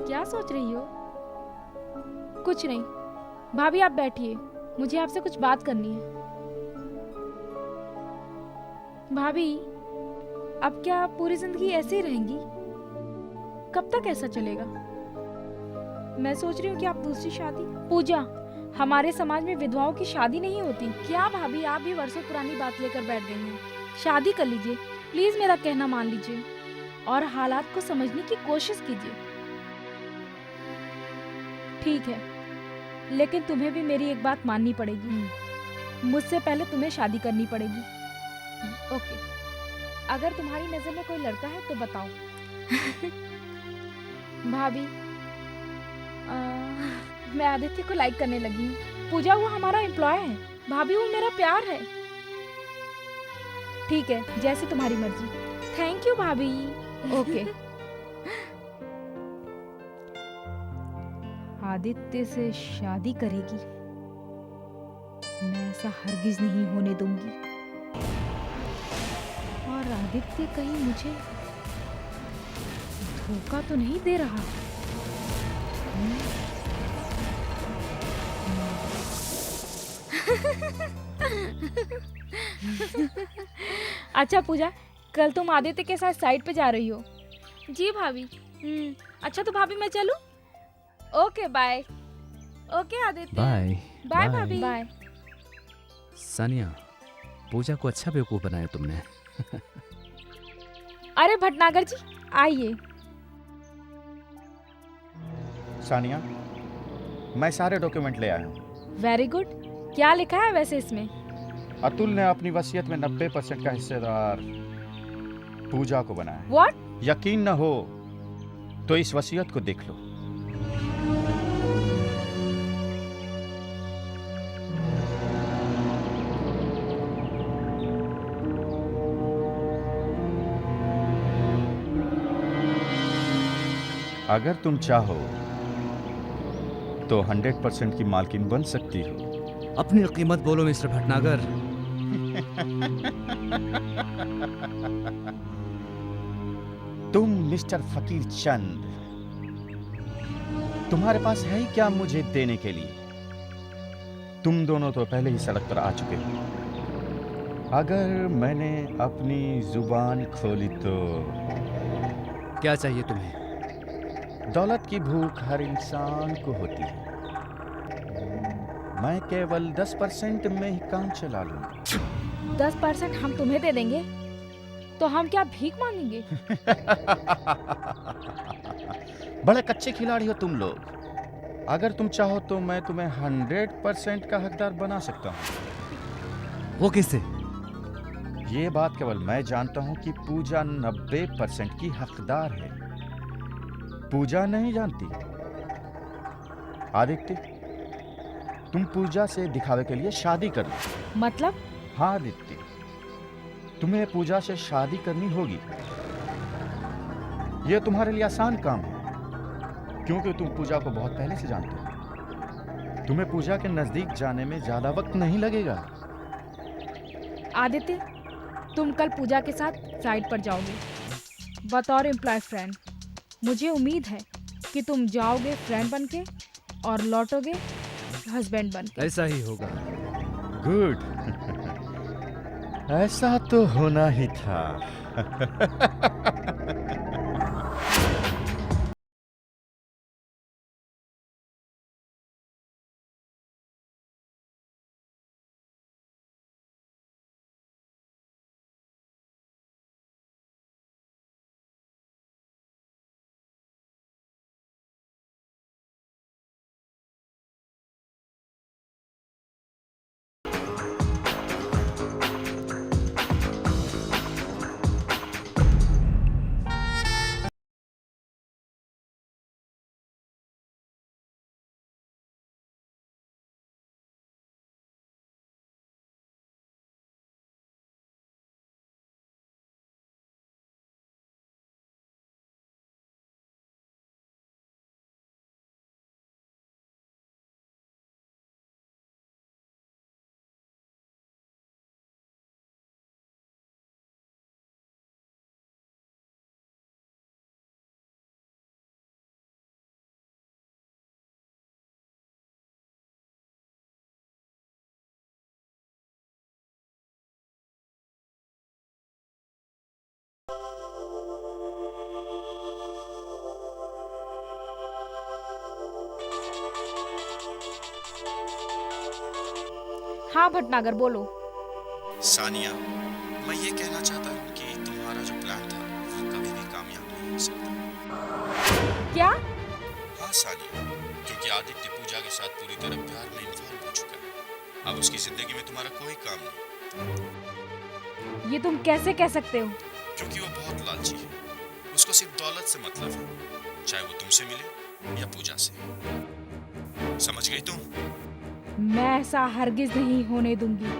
क्या सोच रही हो? कुछ नहीं। भाभी आप बैठिए, मुझे आपसे कुछ बात करनी है। भाभी, अब क्या आप पूरी जिंदगी ऐसे ही रहेंगी? कब तक ऐसा चलेगा? मैं सोच रही हूँ कि आप दूसरी शादी। पूजा, हमारे समाज में विधवाओं की शादी नहीं होती। क्या भाभी, आप भी वर्षों पुरानी बात लेकर बैठ गई हैं? शादी कर लीजिए, प्लीज मेरा कहना मान लीजिए और हालात को समझने की कोशिश कीजिए। ठीक है, लेकिन तुम्हें भी मेरी एक बात माननी पड़ेगी। मुझसे पहले तुम्हें शादी करनी पड़ेगी। ओके, अगर तुम्हारी नजर में कोई लड़का है तो बताओ। भाभी, मैं आदित्य को लाइक करने लगी हूँ। पूजा, वो हमारा एम्प्लॉय है। भाभी, वो मेरा प्यार है। ठीक है, जैसी तुम्हारी मर्जी। थैंक यू भाभी। ओके। आदित्य से शादी करेगी, मैं ऐसा हरगिज नहीं होने दूंगी। और आदित्य कहीं मुझे धोखा तो नहीं दे रहा? अच्छा पूजा, कल तुम आदित्य के साथ साइट पे जा रही हो? जी भाभी। अच्छा तो भाभी मैं चलूं? Okay bye. Okay Aditya. Bye. Bye भाभी। बाय। सानिया, पूजा को अच्छा बेवकूफ बनाया तुमने। अरे भटनागर जी, आइए। सानिया, मैं सारे डॉक्यूमेंट ले आया हूँ। Very good. क्या लिखा है वैसे इसमें? अतुल ने अपनी वसीयत में 90% का हिस्सेदार पूजा को बनाया है। What? यकीन न हो तो इस वसीयत को देख लो। अगर तुम चाहो तो 100% की मालकिन बन सकती हो। अपनी कीमत बोलो मिस्टर भटनागर। तुम मिस्टर फकीर चंद, तुम्हारे पास है ही क्या मुझे देने के लिए? तुम दोनों तो पहले ही सड़क पर आ चुके हो। अगर मैंने अपनी जुबान खोली तो क्या चाहिए तुम्हें? दौलत की भूख हर इंसान को होती है। मैं केवल 10% में ही काम चला लूंगा। 10% हम तुम्हें दे देंगे तो हम क्या भीख मांगेंगे? बड़े कच्चे खिलाड़ी हो तुम लोग। अगर तुम चाहो तो मैं तुम्हें 100% का हकदार बना सकता हूँ। वो किससे? ये बात केवल मैं जानता हूँ कि पूजा 90% की हकदार है। पूजा नहीं जानती? आदित्य, तुम पूजा से दिखावे के लिए शादी कर लो। मतलब? हाँ आदित्य, तुम्हें पूजा से शादी करनी होगी। यह तुम्हारे लिए आसान काम है क्योंकि तुम पूजा को बहुत पहले से जानते हो। तुम्हें पूजा के नजदीक जाने में ज्यादा वक्त नहीं लगेगा। आदित्य, तुम कल पूजा के साथ साइट पर जाओगे बतौर एम्प्लॉय फ्रेंड। मुझे उम्मीद है कि तुम जाओगे फ्रेंड बनके और लौटोगे हस्बैंड बनके। ऐसा ही होगा। गुड। ऐसा तो होना ही था। हाँ भटनागर, बोलो। सानिया, मैं ये कहना चाहता हूँ कि तुम्हारा जो प्लान था वो कभी भी कामयाब नहीं हो सकता। क्या? हाँ सानिया, क्योंकि आदित्य पूजा के साथ पूरी तरह प्यार में इन्वॉल्व हो चुका है। अब उसकी जिंदगी में तुम्हारा कोई काम नहीं। ये तुम कैसे कह सकते हो? क्योंकि वो बहुत लालची है। उसको सिर्फ दौलत से मतलब है, चाहे वो तुमसे मिले या पूजा से। समझ गई तुम? मैं ऐसा हरगिज नहीं होने दूंगी,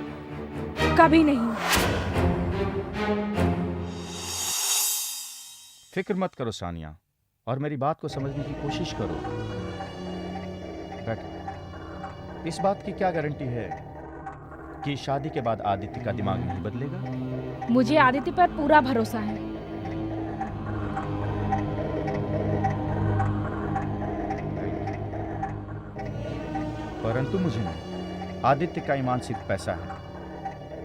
कभी नहीं। फिक्र मत करो सानिया, और मेरी बात को समझने की कोशिश करो। बैठ। इस बात की क्या गारंटी है कि शादी के बाद आदित्य का दिमाग नहीं बदलेगा? मुझे आदित्य पर पूरा भरोसा है। परंतु मुझे नहीं। आदित्य का ईमान सिर्फ पैसा है।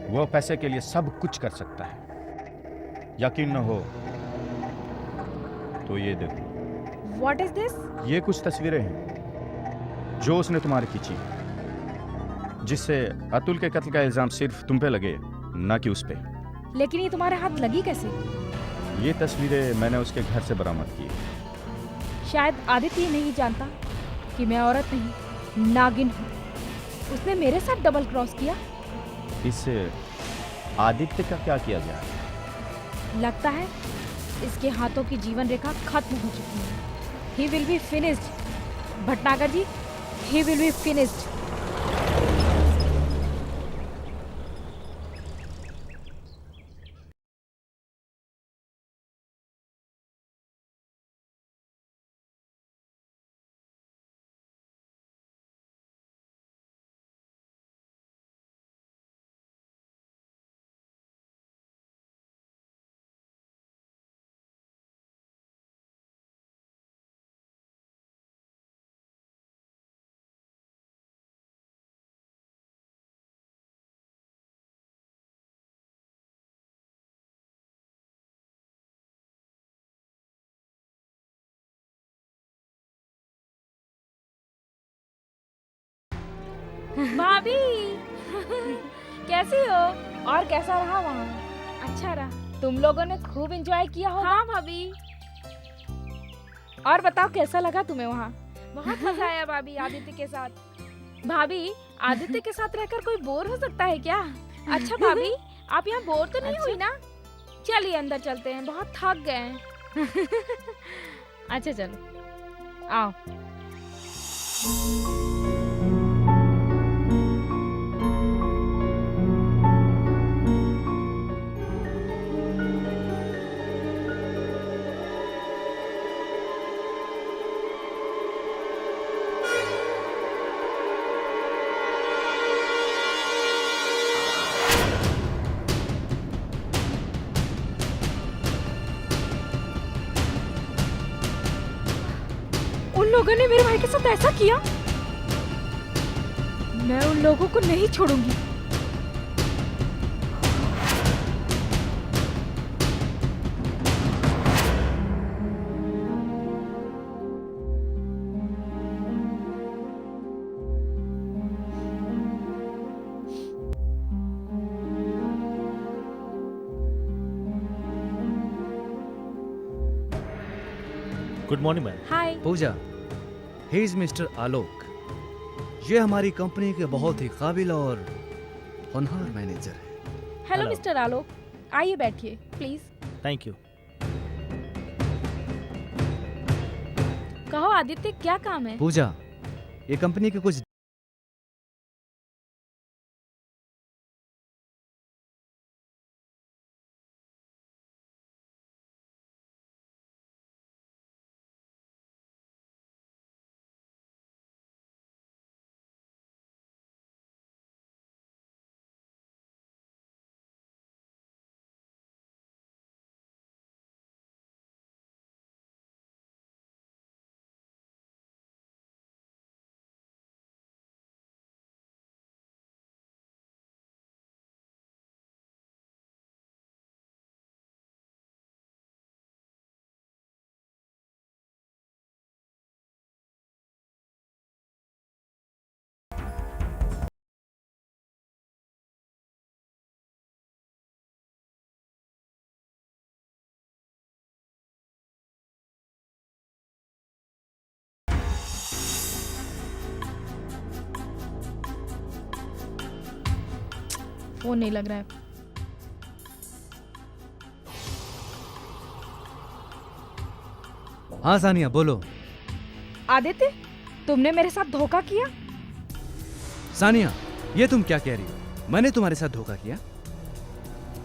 वो पैसे के लिए सब कुछ कर सकता है। यकीन न हो तो ये देखो। What is this? ये कुछ तस्वीरें हैं जो उसने तुम्हारी खींची, जिससे अतुल के कत्ल का इल्जाम सिर्फ तुम पे लगे, न कि उस पे। लेकिन ये तुम्हारे हाथ लगी कैसे? ये तस्वीरें मैंने उसके घर से बरामद की। शायद आदित्य ये नहीं जानता कि मैं औरत नहीं, नागिन हूँ। उसने मेरे साथ डबल क्रॉस किया। इससे आदित्य का क्या किया जाए? लगता है इसके हाथों की जीवन रेखा खत्म हो चुकी है। He will be finished Bhatnagar ji, he will be finished. भाभी कैसी हो? और कैसा रहा वहाँ? अच्छा रहा। तुम लोगों ने खूब एंजॉय किया होगा। हाँ भाभी। और बताओ कैसा लगा तुम्हें वहाँ? बहुत मजा आया भाभी आदित्य के साथ। भाभी आदित्य के साथ रहकर कोई बोर हो सकता है क्या? अच्छा भाभी आप यहाँ बोर तो नहीं हुई ना? चलिए अंदर चलते हैं, बहुत थक गए हैं। अच्छा चलो आओ। उन लोगों ने मेरे भाई के साथ ऐसा किया, मैं उन लोगों को नहीं छोड़ूंगी। Good morning ma'am. Hi. Pooja, he is mister Alok. ये हमारी कंपनी के बहुत ही काबिल और होनहार मैनेजर है। Hello Hello. मिस्टर आलोक, आइए बैठिए प्लीज। Thank you. कहो आदित्य क्या काम है? पूजा, ये कंपनी के कुछ फोन नहीं लग रहा है। हाँ सानिया बोलो। आदित्य तुमने मेरे साथ धोखा किया। सानिया, ये तुम क्या कह रही हो? मैंने तुम्हारे साथ धोखा किया?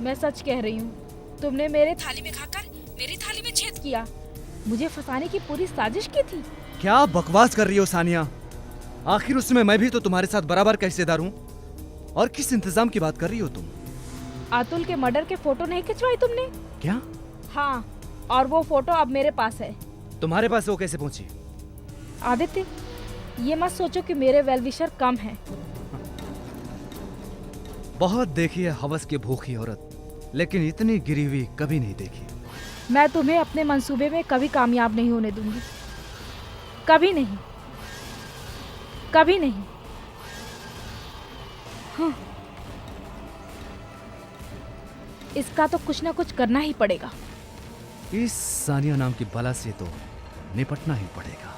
मैं सच कह रही हूँ, तुमने मेरे थाली में खाकर मेरी थाली में छेद किया। मुझे फंसाने की पूरी साजिश की थी। क्या बकवास कर रही हो सानिया? आखिर उसमें मैं भी तो तुम्हारे साथ बराबर का हिस्सेदार हूँ। और किस इंतजाम की बात कर रही हो तुम? अतुल के मर्डर के फोटो नहीं खिंचवाई तुमने? क्या? हाँ, और वो फोटो अब मेरे पास है। तुम्हारे पास वो कैसे पहुंची? आदित्य ये मत सोचो कि मेरे वेलविशर कम हैं। बहुत देखी है हवस की भूखी औरत, लेकिन इतनी गिरी हुई कभी नहीं देखी। मैं तुम्हें अपने मंसूबे में कभी कामयाब नहीं होने दूंगी। कभी नहीं, कभी नहीं। हाँ। इसका तो कुछ ना कुछ करना ही पड़ेगा। इस सानिया नाम की बला से तो निपटना ही पड़ेगा।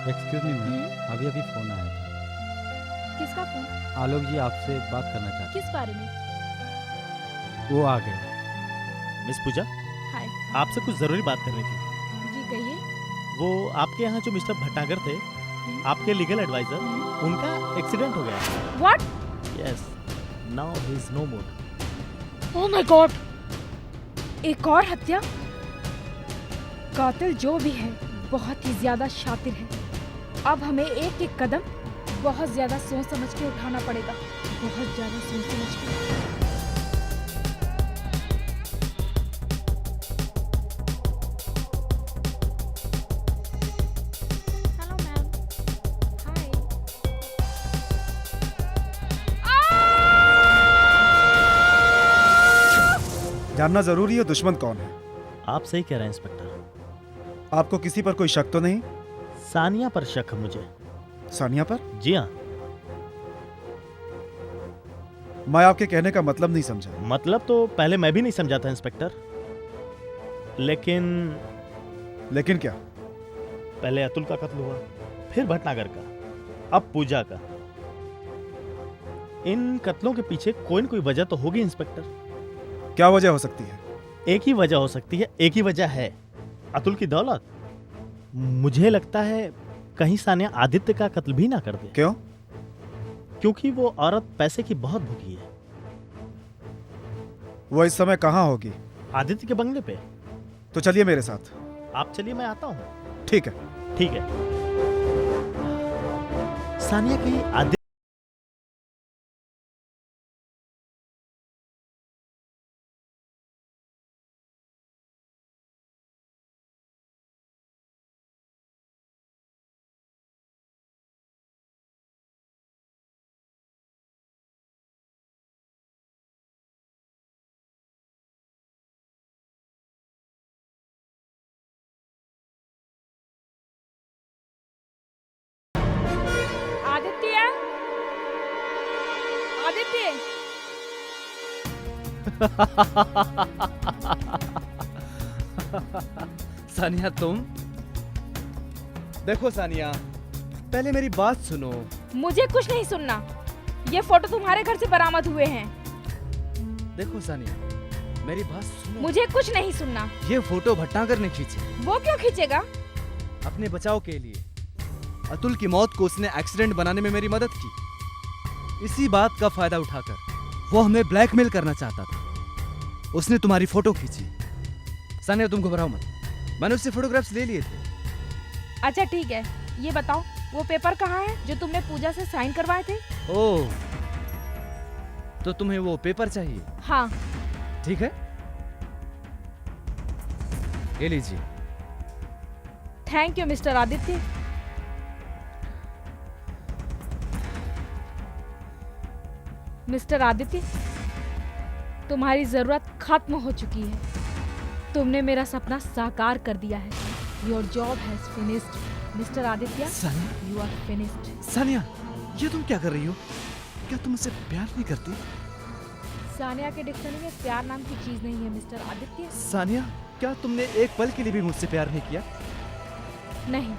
एक्सक्यूज मी मैम, अभी अभी फ़ोन आया था। किसका फोन? आलोक जी आपसे बात करना चाहते किस बारे में? हैं। वो आ गए। मिस पूजा, हाय। आपसे कुछ जरूरी बात करनी थी। जी कहिए। वो आपके यहाँ जो मिस्टर भटनागर थे, आपके लीगल एडवाइजर, उनका एक्सीडेंट हो गया। What? Yes, now he is no more. Oh my god! एक और हत्या? कातिल जो भी है बहुत ही ज्यादा शातिर है। अब हमें एक एक कदम बहुत ज्यादा सोच समझ के उठाना पड़ेगा, बहुत ज्यादा सोच समझ के। Hello ma'am. हाय। जानना जरूरी है दुश्मन कौन है। आप सही कह रहे हैं इंस्पेक्टर। आपको किसी पर कोई शक तो नहीं? सानिया पर शक है मुझे। सानिया पर? जी हाँ। मैं आपके कहने का मतलब नहीं समझा। मतलब तो पहले मैं भी नहीं समझा था इंस्पेक्टर, लेकिन क्या? पहले अतुल का कत्ल हुआ, फिर भटनागर का, अब पूजा का। इन कत्लों के पीछे कोई न कोई वजह तो होगी इंस्पेक्टर। क्या वजह हो सकती है? एक ही वजह हो सकती है, एक ही वजह है, अतुल की दौलत। मुझे लगता है कहीं सानिया आदित्य का कत्ल भी ना कर दे। क्यों? क्योंकि वो औरत पैसे की बहुत भूखी है। वो इस समय कहाँ होगी? आदित्य के बंगले पे। तो चलिए मेरे साथ। आप चलिए, मैं आता हूँ। ठीक है। ठीक है। सानिया कहीं आदित्य आदित्य, आदित्य। सानिया तुम? देखो सानिया, पहले मेरी बात सुनो। मुझे कुछ नहीं सुनना। ये फोटो तुम्हारे घर से बरामद हुए हैं। देखो सानिया, मेरी बात सुनो। मुझे कुछ नहीं सुनना। ये फोटो भटनागर ने खींची, वो क्यों खींचेगा? अपने बचाव के लिए। अतुल की मौत को उसने एक्सीडेंट बनाने में मेरी मदद की। इसी बात का फायदा उठाकर वो हमें ब्लैकमेल करना चाहता था। उसने तुम्हारी फोटो खींची। सानिया तुम घबराओ मत, मैंने उससे फोटोग्राफ्स ले लिए थे। अच्छा ठीक है, ये बताओ वो पेपर कहाँ है जो तुमने पूजा से साइन करवाए थे? ओह, तो तुम्हें वो पेपर चाहिए? हाँ। ठीक है, ये लीजिए। Thank you mister Aditya. Mister Aditya, तुम्हारी जरूरत खत्म हो चुकी है। तुमने मेरा सपना साकार कर दिया है। Your job has finished mister Aditya. Sania, you are finished. Sania, ये तुम क्या कर रही हो? क्या तुम मुझसे प्यार नहीं करती? सानिया के डिक्शनरी में प्यार नाम की चीज नहीं है मिस्टर आदित्य। सानिया, क्या तुमने एक पल के लिए भी मुझसे प्यार नहीं किया? नहीं।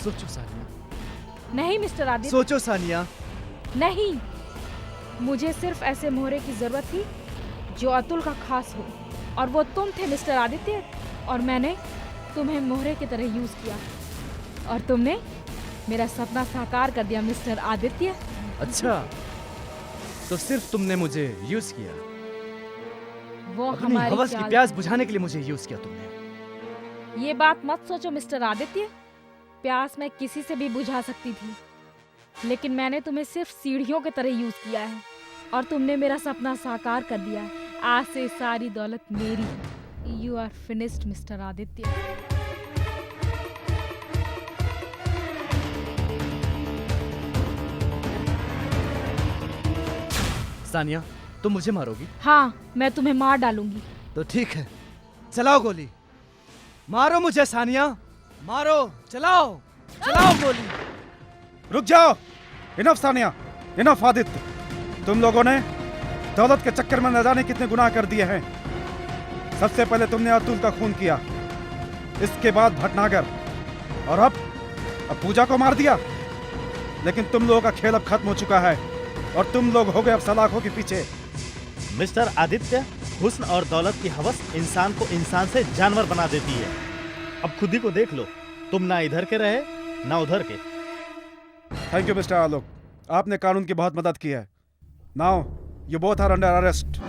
सोचो सानिया। नहीं मिस्टर आदित्य। सोचो सानिया। नहीं, मुझे सिर्फ ऐसे मोहरे की जरूरत थी जो अतुल का खास हो, और वो तुम थे मिस्टर आदित्य। और मैंने तुम्हें मोहरे की तरह यूज किया और तुमने मेरा सपना साकार कर दिया मिस्टर आदित्य। अच्छा, तो सिर्फ तुमने मुझे यूज किया? वो अपनी हमारी हवस की चाल- प्यास बुझाने के लिए मुझे यूज किया तुमने? ये बात मत सोचो मिस्टर आदित्य। प्यास मैं किसी से भी बुझा सकती थी, लेकिन मैंने तुम्हें सिर्फ सीढ़ियों की तरह यूज किया है और तुमने मेरा सपना साकार कर दिया है। आज से सारी दौलत मेरी है। You are finished mister Aditya. Sania, तुम मुझे मारोगी? हाँ, मैं तुम्हें मार डालूंगी। तो ठीक है, चलाओ गोली। मारो मुझे सानिया, मारो, चलाओ, चलाओ गोली। रुक जाओ। Enough Sania, enough Aditya. तुम लोगों ने दौलत के चक्कर में न जाने कितने गुनाह कर दिए हैं। सबसे पहले तुमने अतुल का खून किया, इसके बाद भटनागर, और अब पूजा को मार दिया। लेकिन तुम लोगों का खेल अब खत्म हो चुका है और तुम लोग हो गए अब सलाखों के पीछे। मिस्टर आदित्य, हुस्न और दौलत की हवस इंसान को इंसान से जानवर बना देती है। अब खुद ही को देख लो, तुम ना इधर के रहे ना उधर के। थैंक यू मिस्टर आलोक, आपने कानून की बहुत मदद की है। Now you both are under arrest.